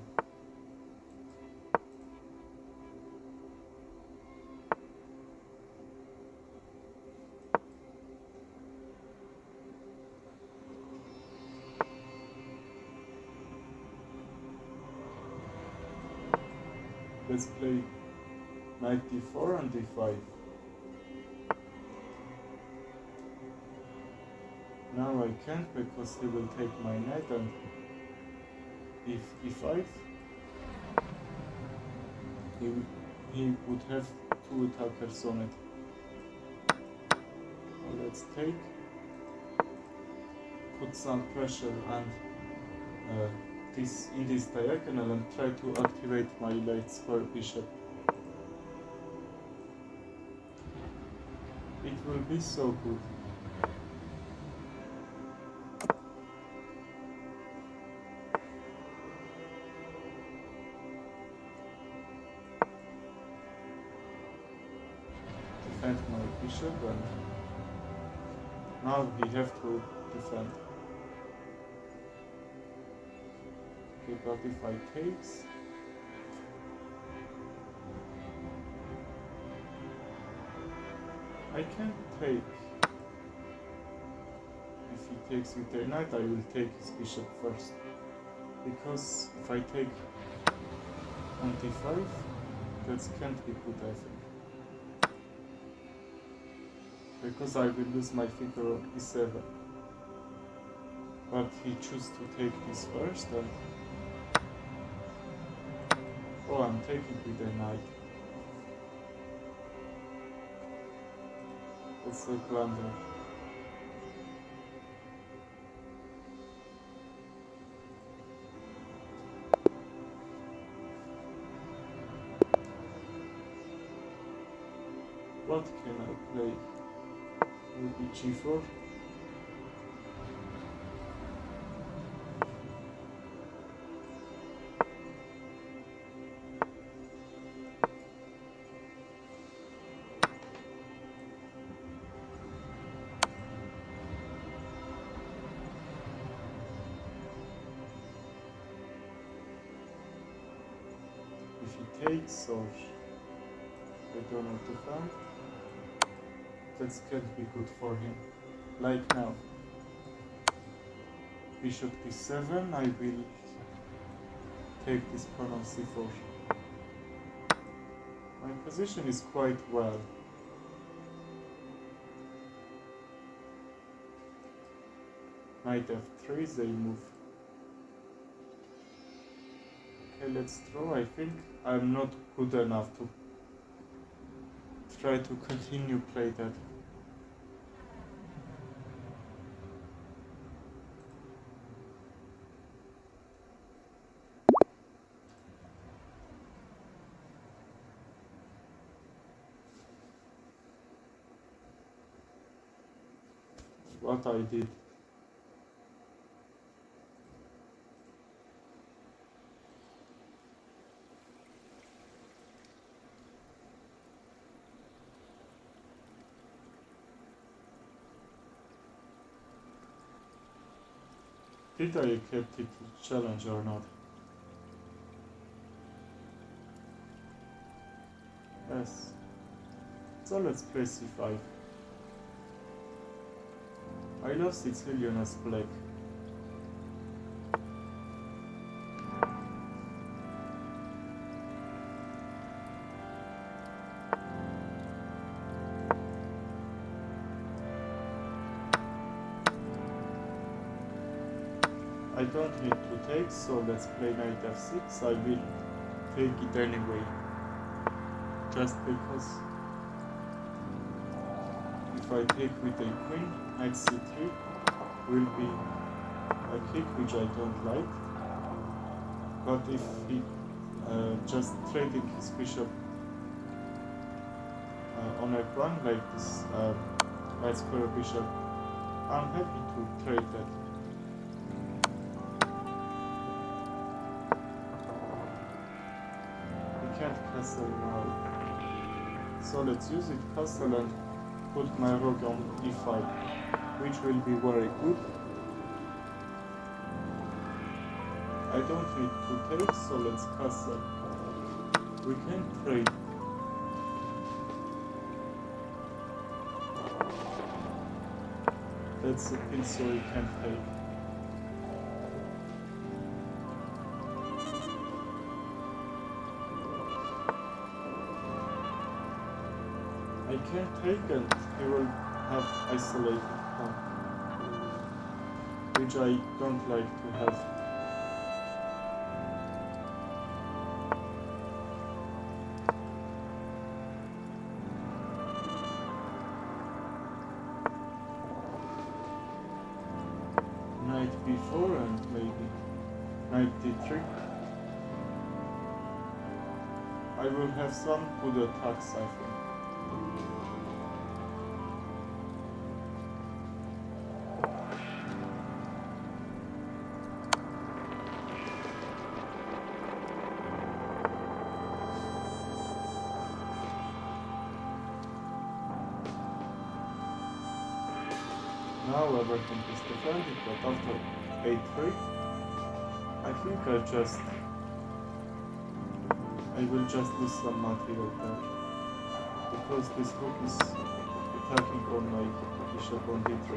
Let's play knight d4 and d5. Now I can't because he will take my knight, and if e5, he would have two attackers on it. So let's take, put some pressure and this in this diagonal and try to activate my light square bishop. It will be so good. Defend my bishop, and now we have to defend. Okay, but if I takes, I can take. If he takes with a knight, I will take his bishop first. Because if I take on d5, that can't be good, I think. Because I will lose my figure on e7. But he chose to take this first, and oh, I'm taking with a knight. That's a blunder. What can I play? Maybe g4. If he takes, or I don't know to find, that can't be good for him. Like now. Bishop d7, I will take this pawn on c4. My position is quite well. Knight f3, they move. Okay, let's draw. I think I'm not good enough to try to continue play that. What I did. Did I accept it challenge or not? Yes. So let's play c5. I love Sicilian as black. I don't need to take, so let's play knight f6. I will take it anyway. Just because if I take with a queen, knight c3 will be a kick which I don't like. But if he just trading his bishop on f1 like this knight square bishop, I'm happy to trade that. We can't castle now. So let's use it, castle, and put my rook on e5, which will be very good. I don't need to take, so let's castle. We can trade. That's a piece, so we can take. I can take, and he will have isolated pawn, which I don't like to have. Knight b4 and maybe knight d3. I will have some good attacks, I think. Now everything is defended, but after a3, I think I will just lose some material there, because this rook is attacking on my bishop on d3.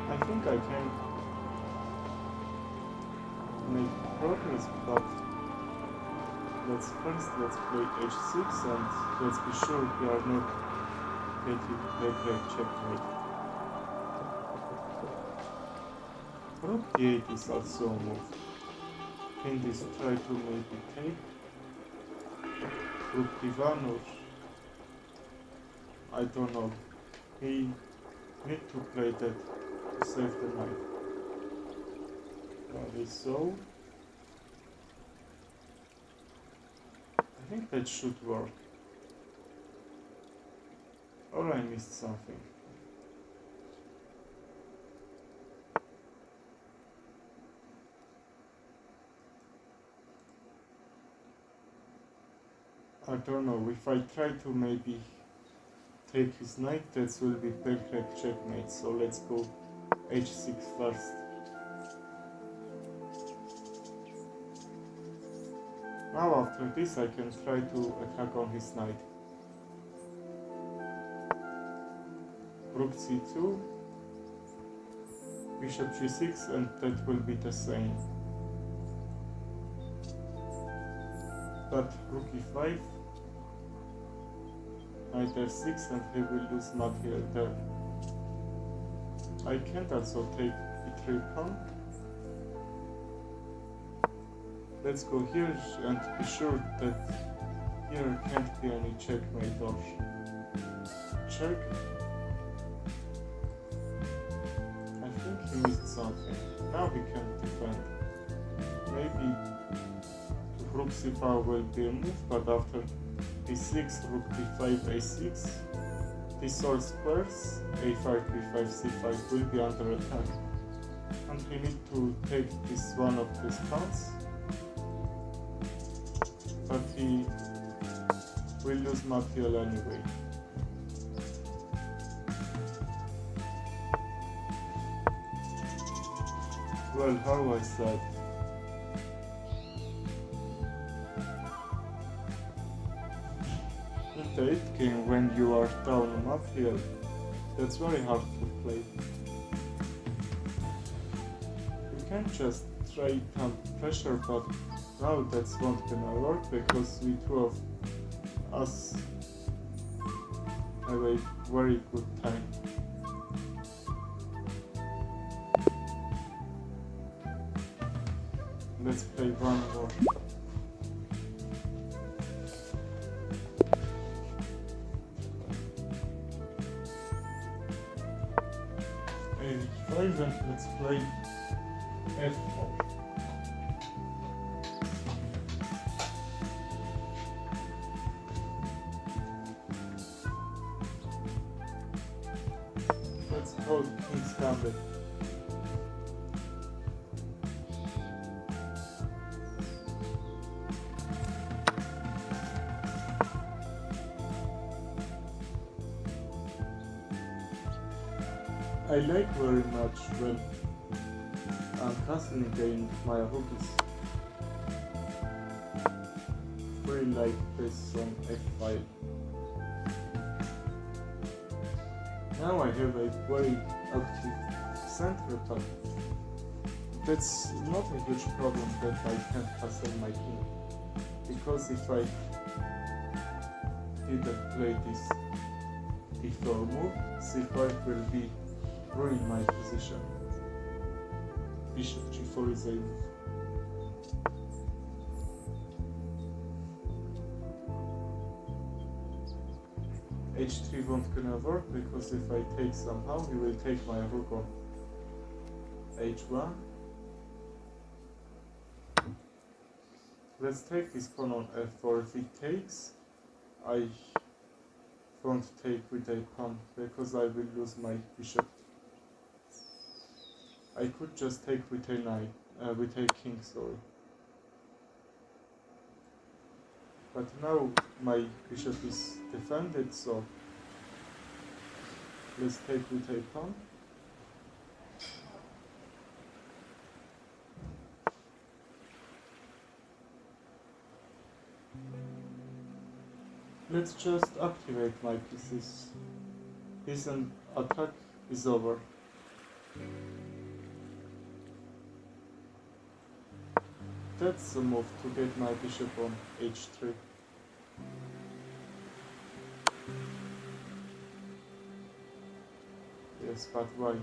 I think I can make progress, but let's play h6, and let's be sure we are not getting a checkmate. Rook d8 is also a move. Can this try to maybe take? Rook d1, or I don't know. He need to play that to save the knight. Probably so. I think that should work. Or I missed something. I don't know, if I try to maybe take his knight, that will be perfect checkmate, so let's go h6 first. Now after this I can try to attack on his knight. Rook c2, bishop g6, and that will be the same. But rook e5, knight f6, and he will lose material there. I can't also take e3 pawn. Let's go here and be sure that here can't be any checkmate or check. I think he missed something. Now he can defend. Maybe rook c5 will be a move, but after d6, rook d5, a6, these all squares, a5, b5, c5 will be under attack. And we need to take this one of these pawns. But he will lose material anyway. Well, how was that? In the 8th game, when you are down on material, that's very hard to play. You can just try it under pressure, but now that's not gonna work because we two of us have a very good time. Let's play one more. A5, and let's play f4. Let's call King's Gambit. I like very much when I'm castling again my rook is very like this on f5. Now I have a very active center, but that's not a huge problem that I can't castle my king, because if I didn't play this d4 move, c5 will be ruin my position. Bishop g4 is a move. h3 won't gonna work because if I take somehow, he will take my rook on h1. Let's take this pawn on f4. If it takes, I won't take with a pawn because I will lose my bishop. I could just take with a knight, with a king, sorry. But now my bishop is defended, so let's take with a pawn. Let's just activate my pieces. His attack is over. That's a move to get my bishop on h3. Yes, but why?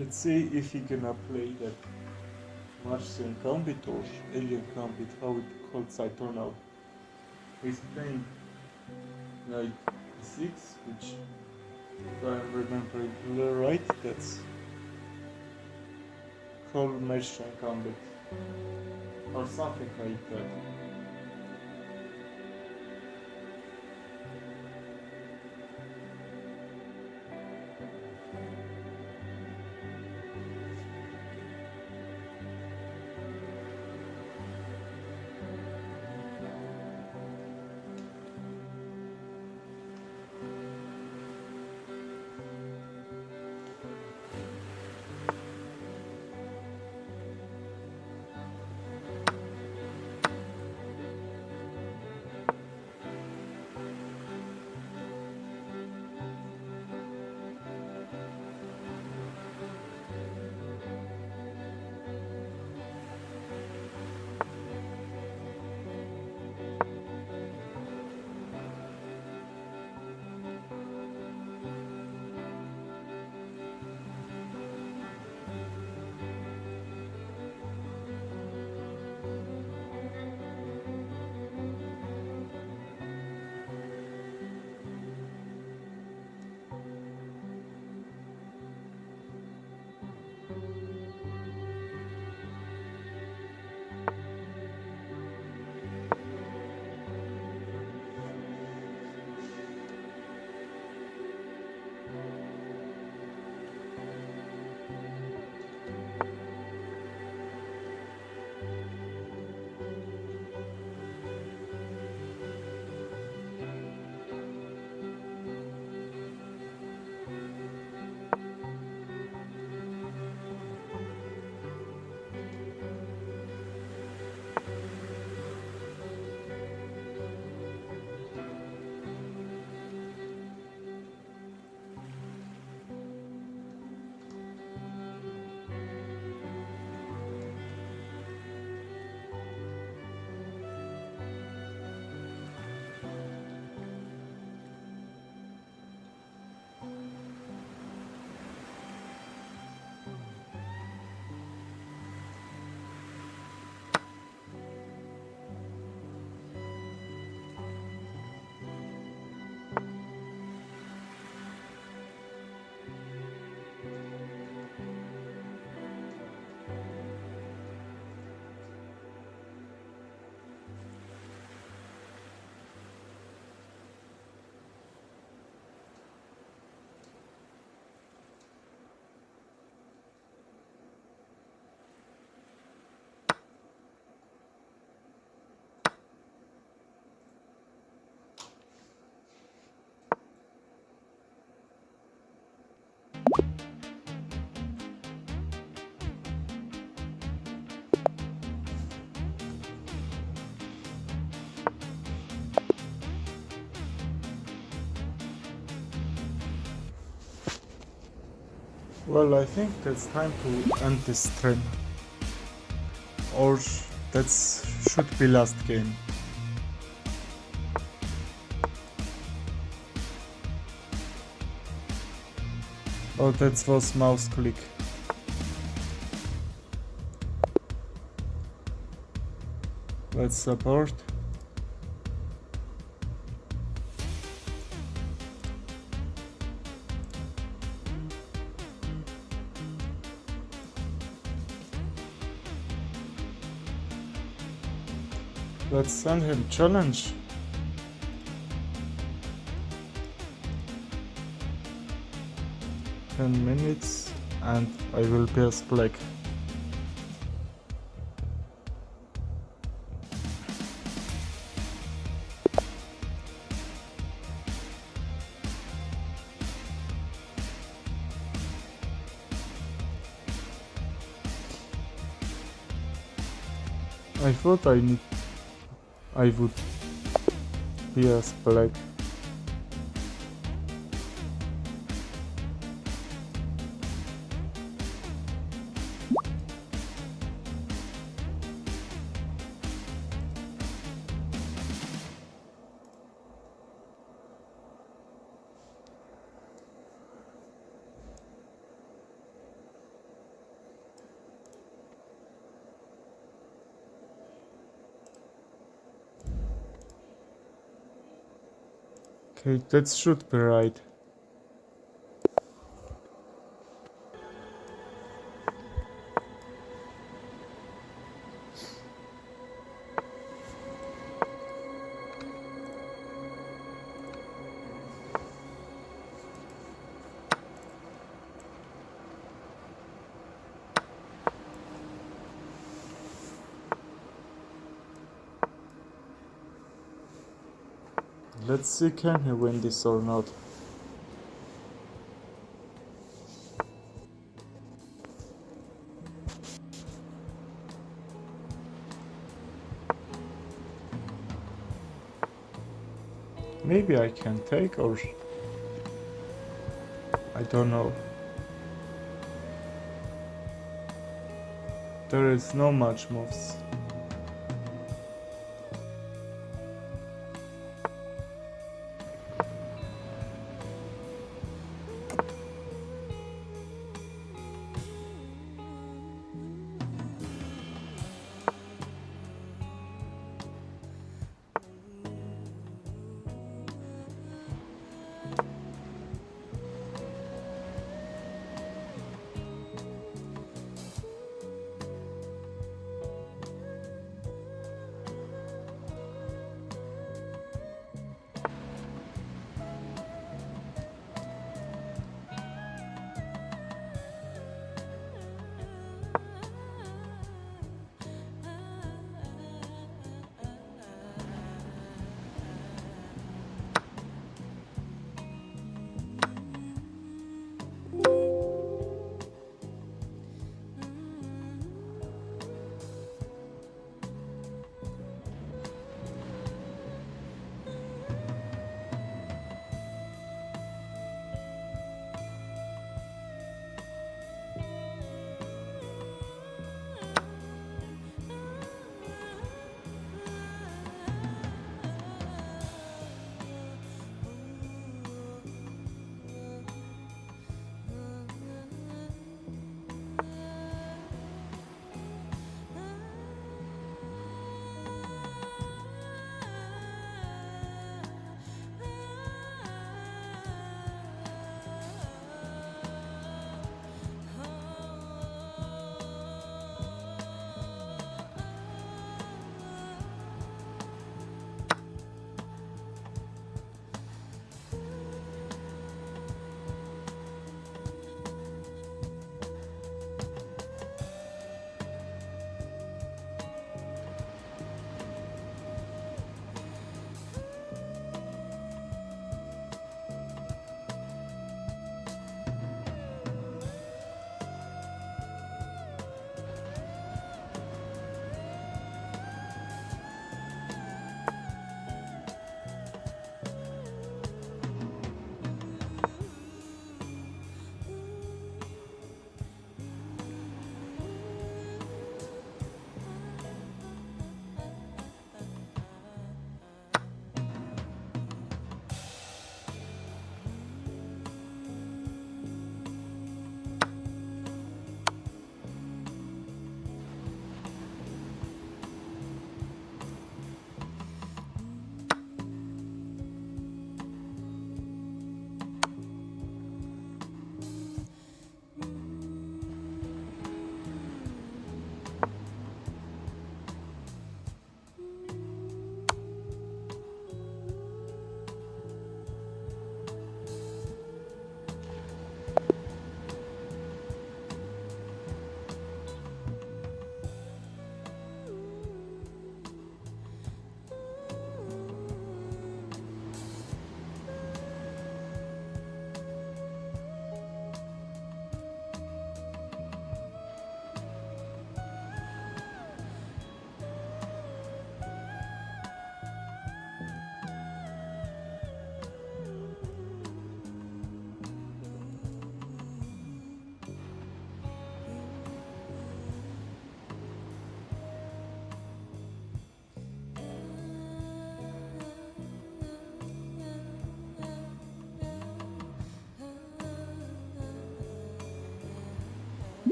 Let's see if he gonna play that Martian Gambit or Alien Gambit, how it calls I don't know. He's playing like E6, which if I'm remembering right, that's called Martian Gambit or something like that. Well, I think that's time to end this stream. Or that should be last game. Oh, that was mouse click. Let's support. Let's send him challenge. $10 and I will pass black. I thought I would PS black. Okay, that should be right. Let's see, can he win this or not? Maybe I can take, or I don't know. There is no much moves.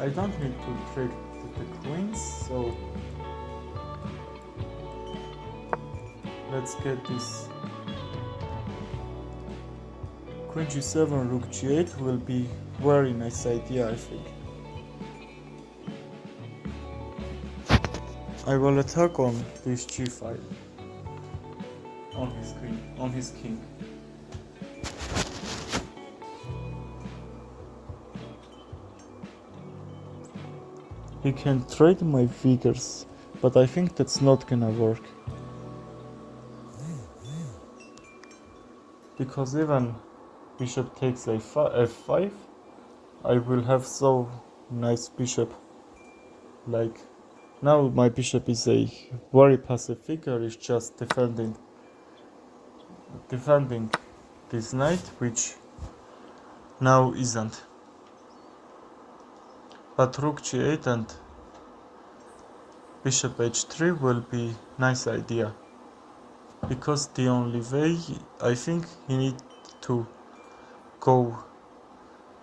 I don't need to trade the queens, so let's get this. Queen g7, rook g8 will be very nice idea, I think. I will attack on this g5 on his queen, on his king. He can trade my figures, but I think that's not gonna work. Because even bishop takes f5, I will have so nice bishop. Like, now my bishop is a very passive figure, it's just defending this knight, which now isn't. But rook g8 and bishop h3 will be nice idea. Because the only way, I think he needs to go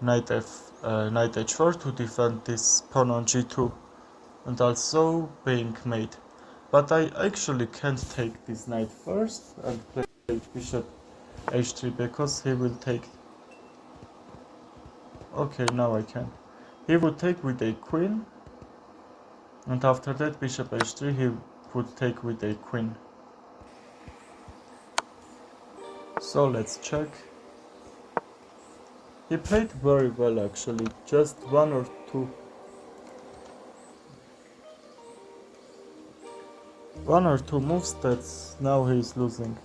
knight h4 to defend this pawn on g2 and also being mate. But I actually can't take this knight first and play bishop h3 because he will take. Okay, now I can. He would take with a queen, and after that bishop h3 he would take with a queen. So let's check. He played very well actually, just one or two moves that now he is losing.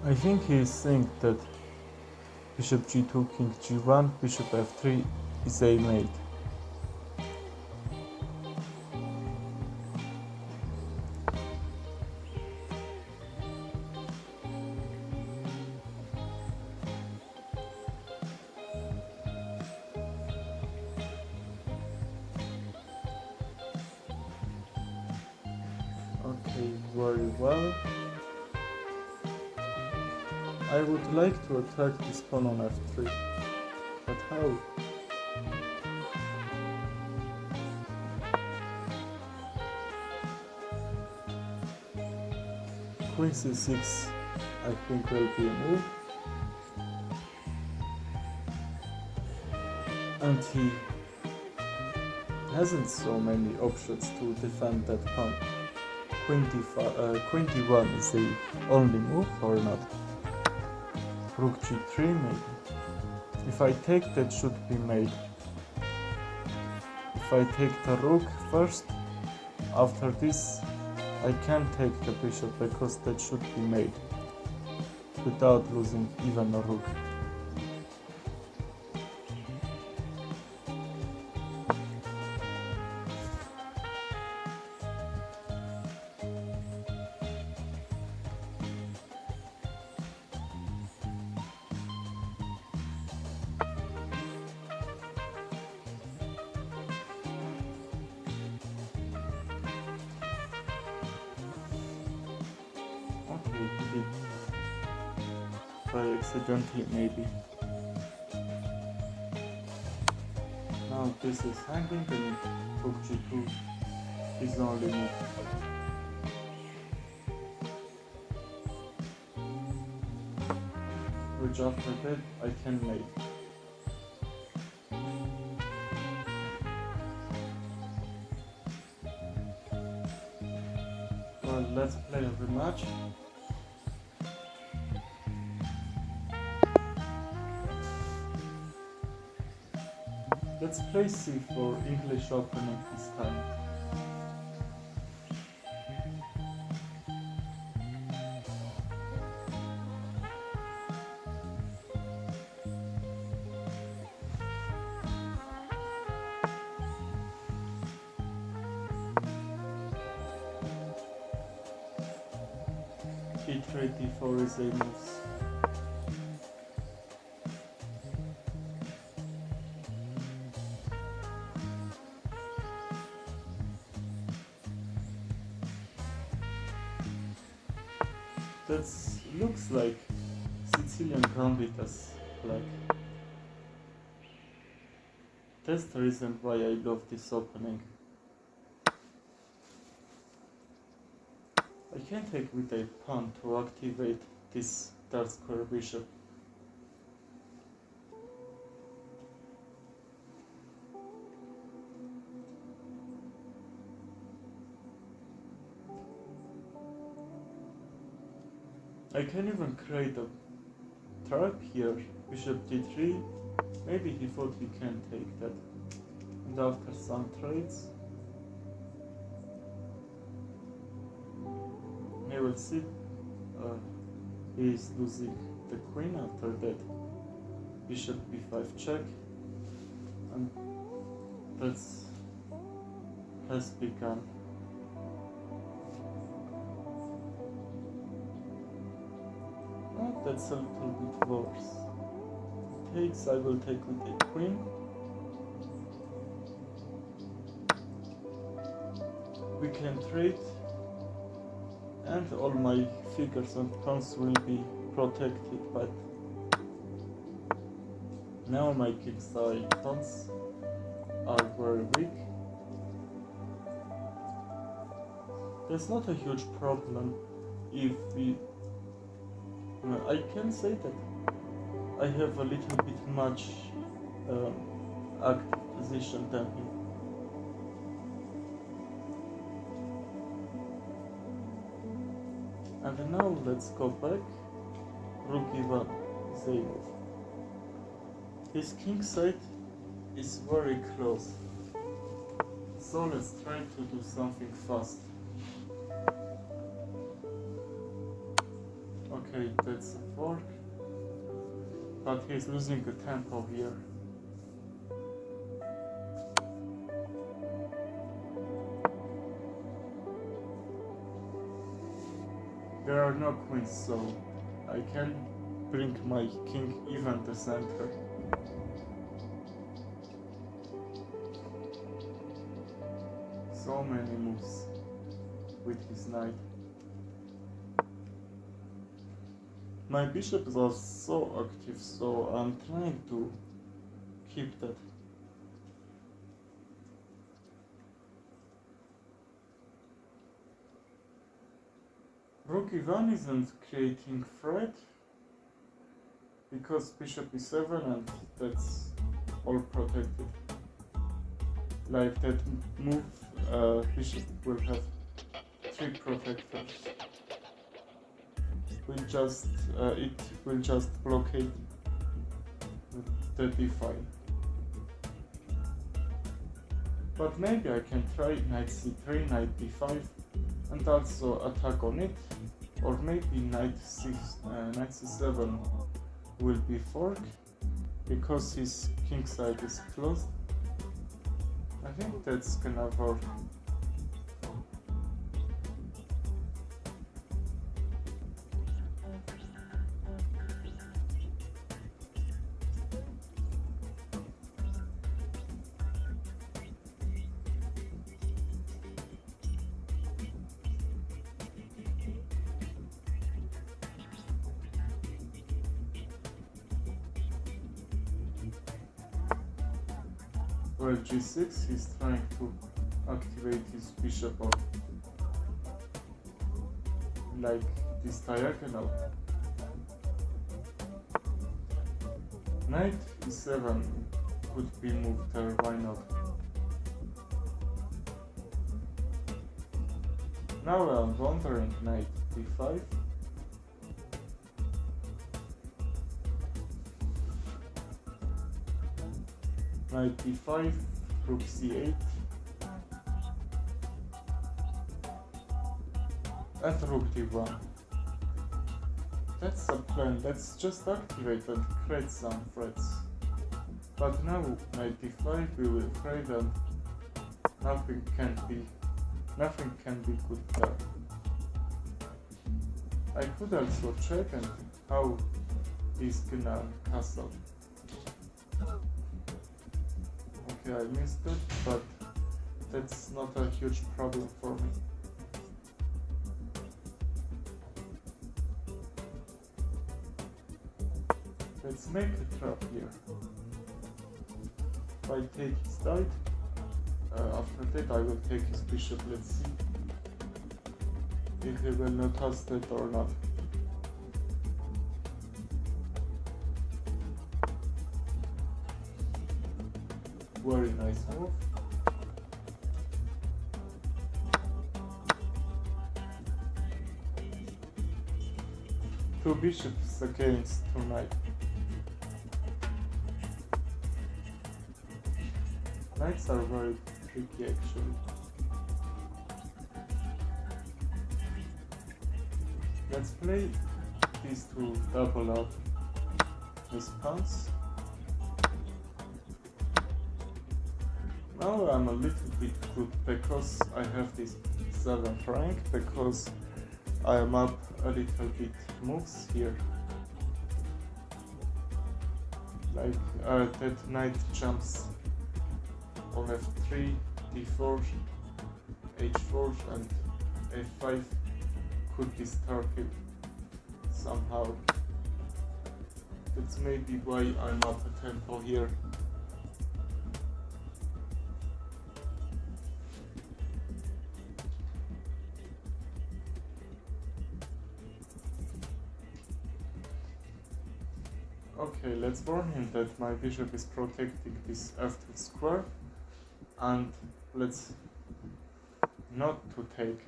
I think he is saying that bishop g2, king g1, bishop f3 is a mate. Okay, very well. I would like to attack this pawn on f3, but how? Queen c6 I think will be a move. And he hasn't so many options to defend that pawn. Queen d1 is the only move or not? Rook g3 maybe. If I take, that should be made. If I take the rook first, after this I can take the bishop because that should be made without losing even a rook. Okay, he did. By accidentally maybe. Now this is hanging and rook g2 is the only move. Which after that I can make. Well, let's play a rematch. Let's play C for English opening this time. E3, D4 is a moves. That looks like Sicilian gambit as black. That's the reason why I love this opening. I can take with a pawn to activate this dark square bishop. I can even create a trap here, bishop d3, maybe he thought we can take that, and after some trades, I will see he is losing the queen after that, bishop b5 check, and that's has begun. That's a little bit worse. Takes, I will take with the queen. We can trade, and all my figures and pawns will be protected, but now my kingside pawns are very weak. That's not a huge problem if we I can say that I have a little bit much active position than him. And now let's go back. Rook e1 is a move. His king side is very close. So let's try to do something fast. Okay, that's a fork, but he's losing the tempo here. There are no queens, so I can bring my king even the center. So many moves with his knight. My bishop is also active, so I'm trying to keep that. Rook e1 isn't creating threat because bishop e7 and that's all protected. Like that move, bishop will have 3 protectors. It will just blockade the d5. But maybe I can try knight c3, knight d5, and also attack on it, or maybe knight c7 will be fork because his king side is closed. I think that's gonna work. While g6, he's trying to activate his bishop on like this diagonal. Knight e7 could be moved there, why not? Now I'm wondering knight d5. Knight d5, rook c8, and rook d1. That's a plan, let's just activate and create some threats. But now knight d5 we will trade and nothing can be good there. I could also check and how he's gonna castle. Okay, I missed it, but that's not a huge problem for me. Let's make a trap here. I take his knight, after that I will take his bishop. Let's see if he will not has that or not. Very nice move. Two bishops against two knights. Knights are very tricky actually. Let's play these two double up his pawns. Now I'm a little bit good because I have this 7th rank, because I am up a little bit moves here. Like that knight jumps on f3, d4, h4 and f5 could be started somehow. That's maybe why I'm up a tempo here. Okay, let's warn him that my bishop is protecting this f2 square, and let's not to take.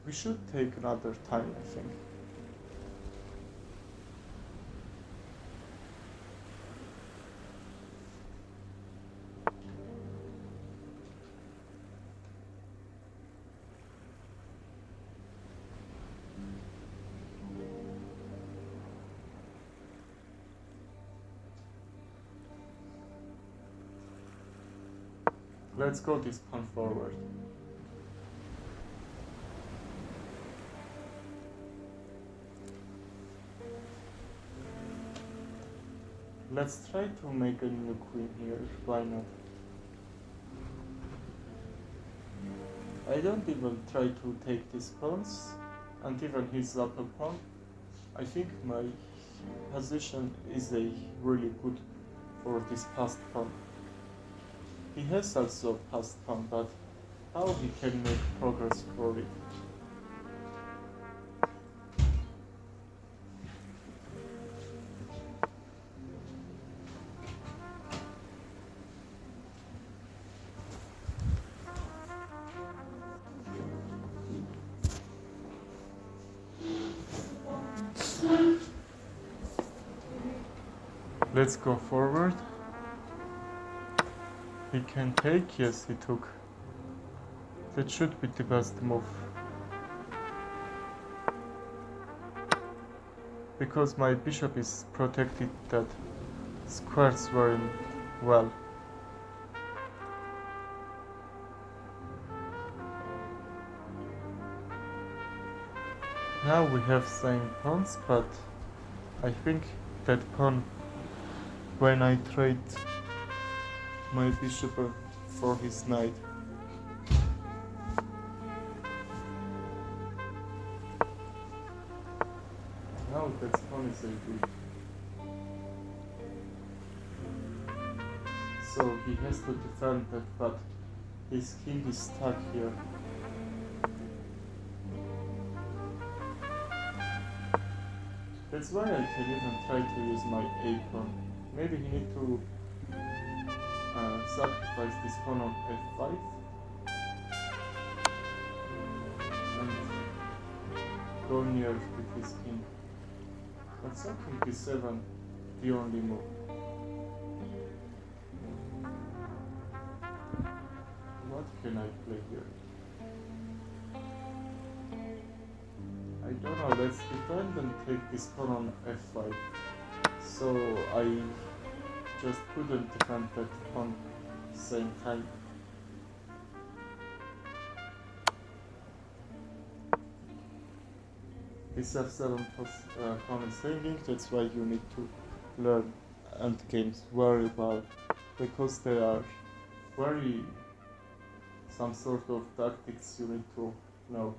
We should take another time, I think. Let's go this pawn forward. Let's try to make a new queen here, why not? I don't even try to take these pawns, and even his upper pawn. I think my position is a really good for this passed pawn. He has also passed pawn, but how he can make progress for it? Let's go forward. He can take, yes, he took. That should be the best move. Because my bishop is protected, that squares very well. Now we have same pawns, but I think that pawn, when I trade my bishop for his knight. Now that pawn is a good. So he has to defend that, but his king is stuck here. That's why I can even try to use my a pawn. Maybe he need to sacrifice this pawn on f5 and go near with his king. But something b7, the only move. What can I play here? I don't know, let's defend and take this pawn on f5. So I just couldn't defend that pawn same time. This f7 pawn is hanging, that's why you need to learn endgames very well, because there are very some sort of tactics you need to know.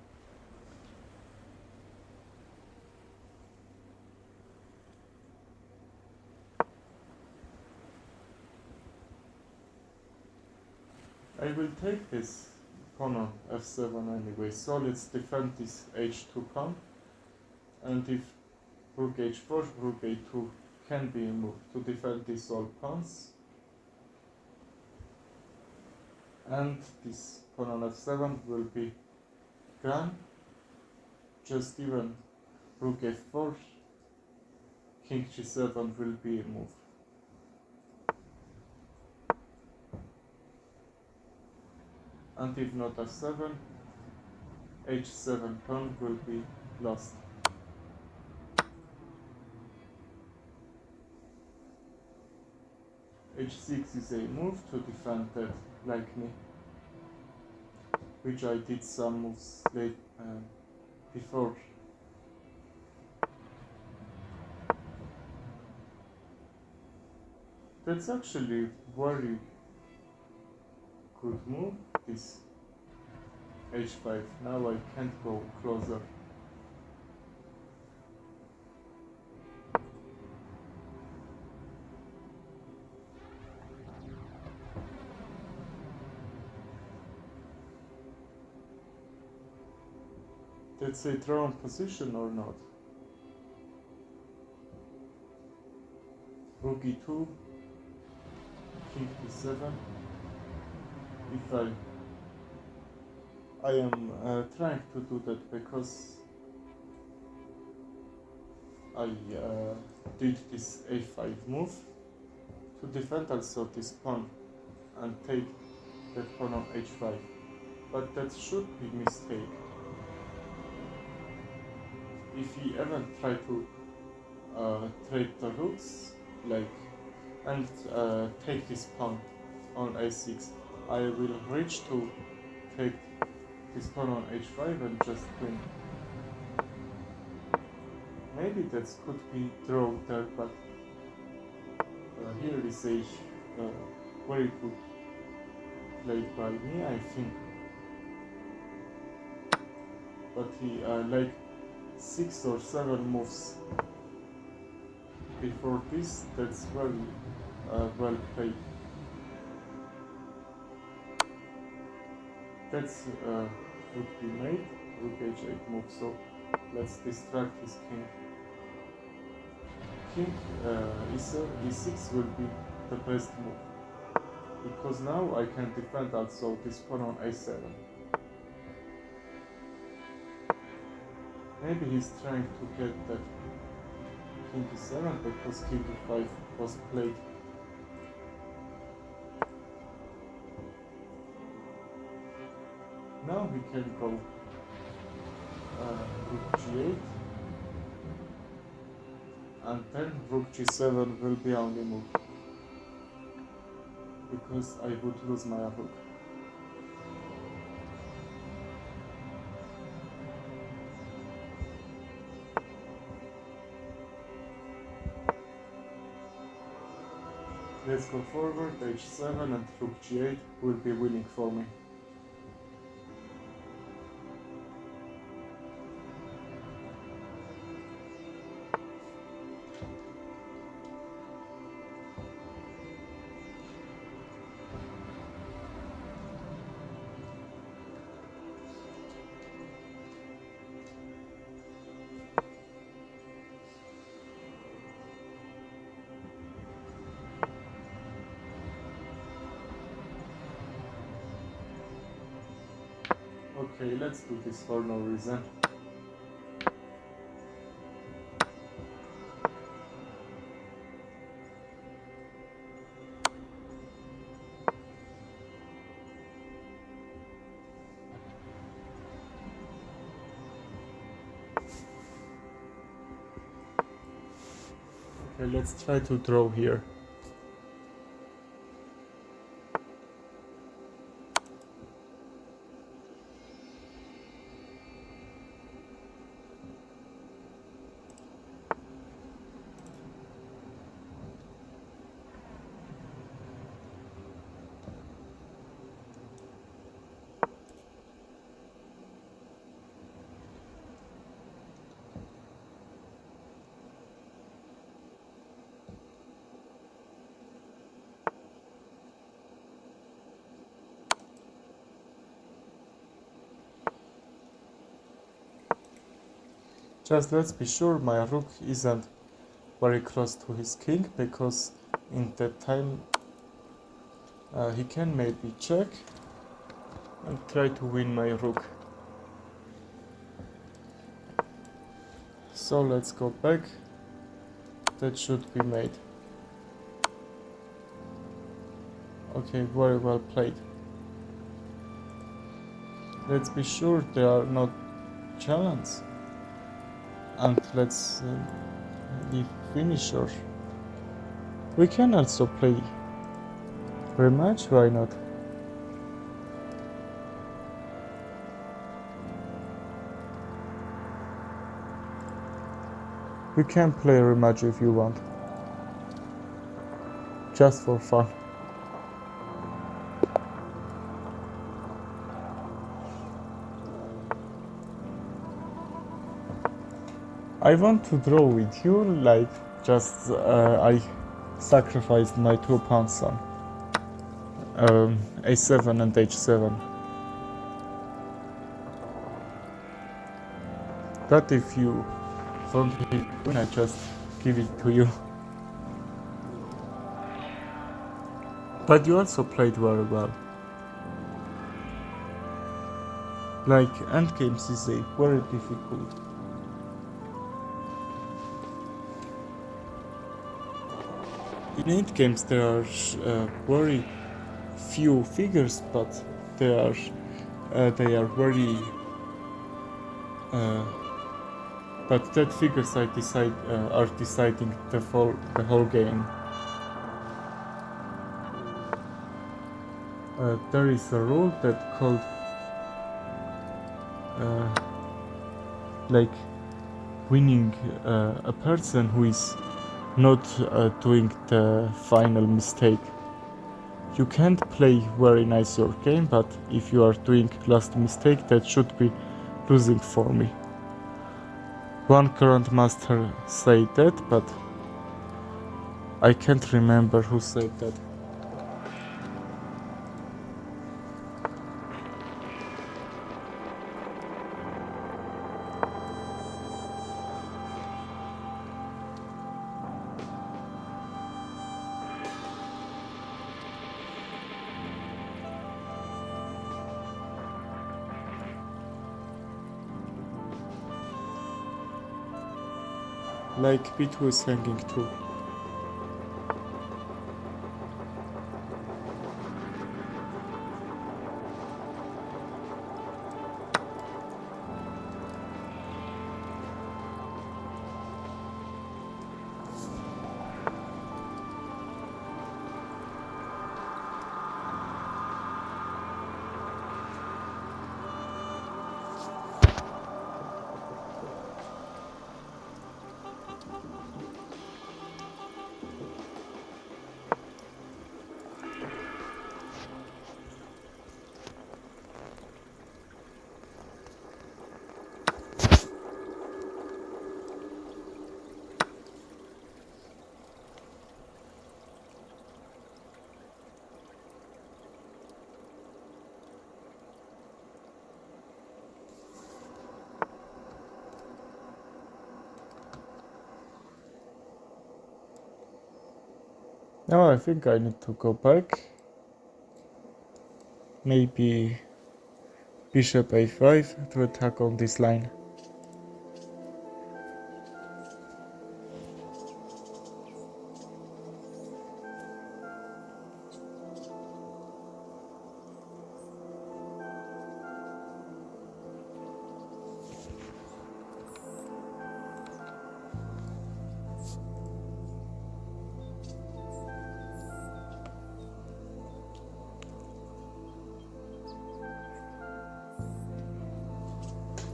I will take this pawn on f7 anyway, so let's defend this h2 pawn, and if rook h4, rook a2 can be moved to defend these all pawns, and this pawn on f7 will be gone. Just even rook f4, king g7 will be moved. And if not f7, h7 pawn will be lost. h6 is a move to defend that, like me, which I did some moves late before. That's actually very good move, this h5. Now I can't go closer. That's a drawn position or not? Rook e2, king e7. If I am trying to do that because I did this a5 move to defend also this pawn and take that pawn on h5, but that should be mistake. If he ever try to trade the rooks, like, and take this pawn on a6, I will reach to take this pawn on h5 and just win. Maybe that could be draw there, but here is a very good play by me, I think. But he like 6 or 7 moves before this. That's very well played. That's would be made. Rook h8 move. So let's distract his king. King e6 will be the best move, because now I can defend also this pawn on a7. Maybe he's trying to get that king e7 because king e5 was played. Now we can go rook g8, and then rook g7 will be only move, because I would lose my rook. Let's go forward, h7 and rook g8 will be winning for me. Okay, let's do this for no reason. Okay, let's try to draw here. Just let's be sure my rook isn't very close to his king, because in that time he can maybe check and try to win my rook. So let's go back. That should be made. Okay, very well played. Let's be sure there are not challenges. And let's leave finisher. We can also play rematch, why not? We can play rematch if you want. Just for fun. I want to draw with you, like just I sacrificed my 2 pawns on a7 and h7. But if you want me to, I just give it to you. But you also played very well. Like endgames is a very difficult. In endgames there are very few figures, but they are very. But that figures are deciding the whole game. There is a rule that called like winning a person who is not doing the final mistake. You can't play very nice your game, but if you are doing last mistake, that should be losing for me. One grandmaster said that, but I can't remember who said that. Like b2 is hanging too. Now I think I need to go back. Maybe bishop a5 to attack on this line.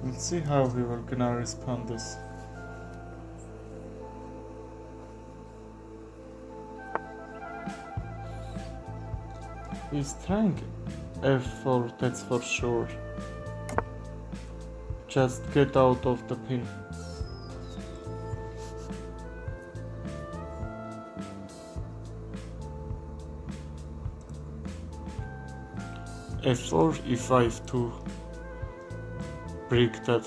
Let's see how we were gonna respond this. He's trying f4, that's for sure. Just get out of the pin. f4, e5 to break that.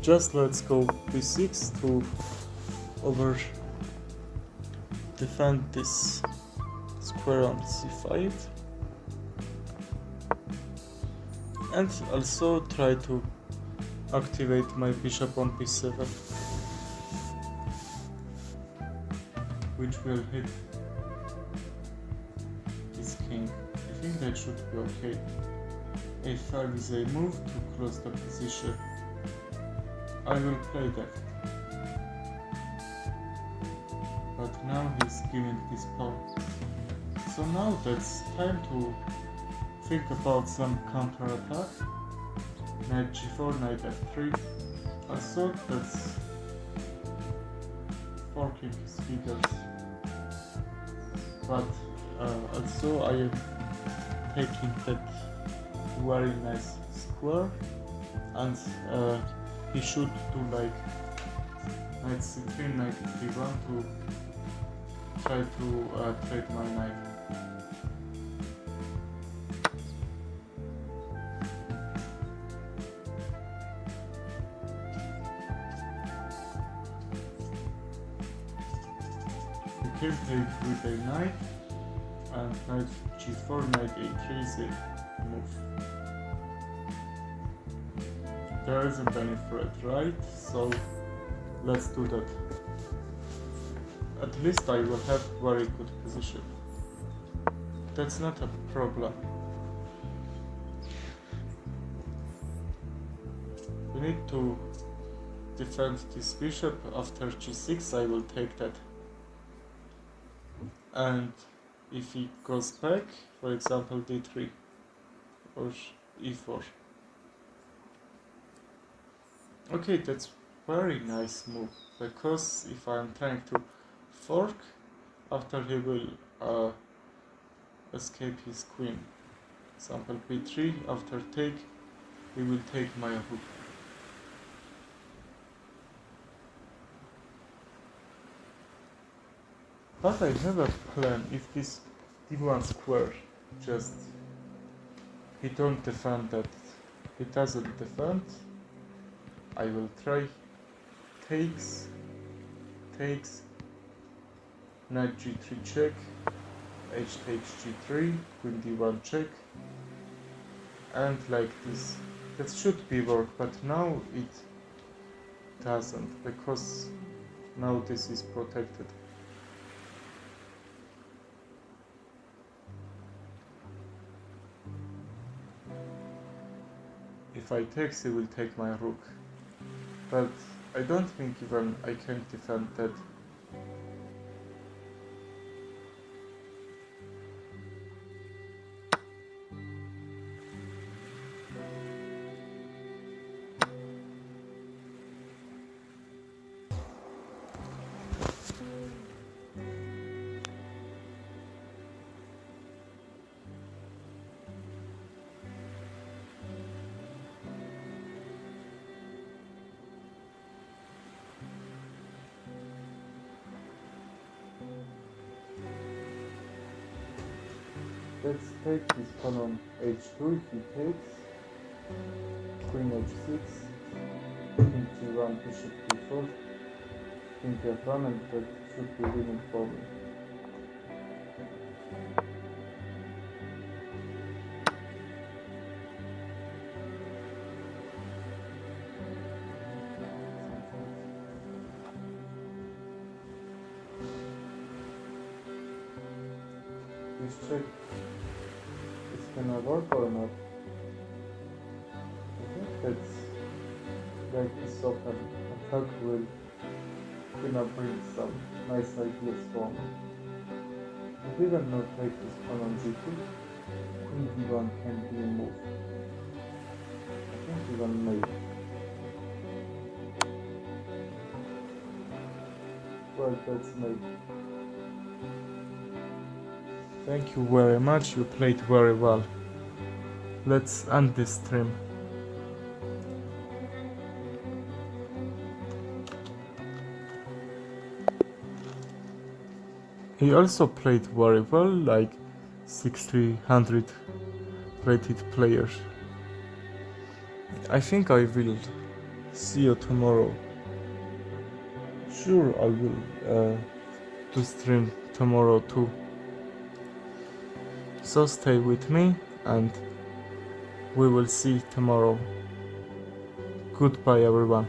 Just let's go b6 to over defend this square on c5, and also try to activate my bishop on b7, which will hit this king. I think that should be okay. a5 is a move to close the position. I will play that. But now he's giving this pawn. So now that's time to think about some counter-attack. Knight g4, knight f3. Also, that's forking his figures. But also I am taking that very nice square, and he should do like knight c3, knight d1 to try to trade my knight. He can take with a knight, and knight g4, knight a3 is a move. There isn't any threat, right? So let's do that. At least I will have very good position. That's not a problem. We need to defend this bishop. After g6 I will take that. And if he goes back, for example d3 or e4. Okay, that's very nice move, because if I'm trying to fork, after he will escape his queen. Example b3, after take, he will take my rook. But I have a plan. If this d1 square just he don't defend that, he doesn't defend, I will try takes, knight g3 check, h takes g3, queen d1 check, and like this. That should be work, but now it doesn't, because now this is protected. If I take, he will take my rook. But I don't think even I can defend that. Let's take this pawn on h2 if he takes, queen h6, king g1, bishop d4, king f1, and that should be winning for me. Let's check. It's gonna work or not. I think that's like this open attack will gonna bring some nice ideas for me. I didn't not take this pawn on g2. Queen d1 can be moved. I think even maybe. Well, that's maybe. Thank you very much, you played very well. Let's end this stream. He also played very well, like 600 rated players. I think I will see you tomorrow. Sure, I will do stream tomorrow too. So stay with me and we will see tomorrow. Goodbye everyone.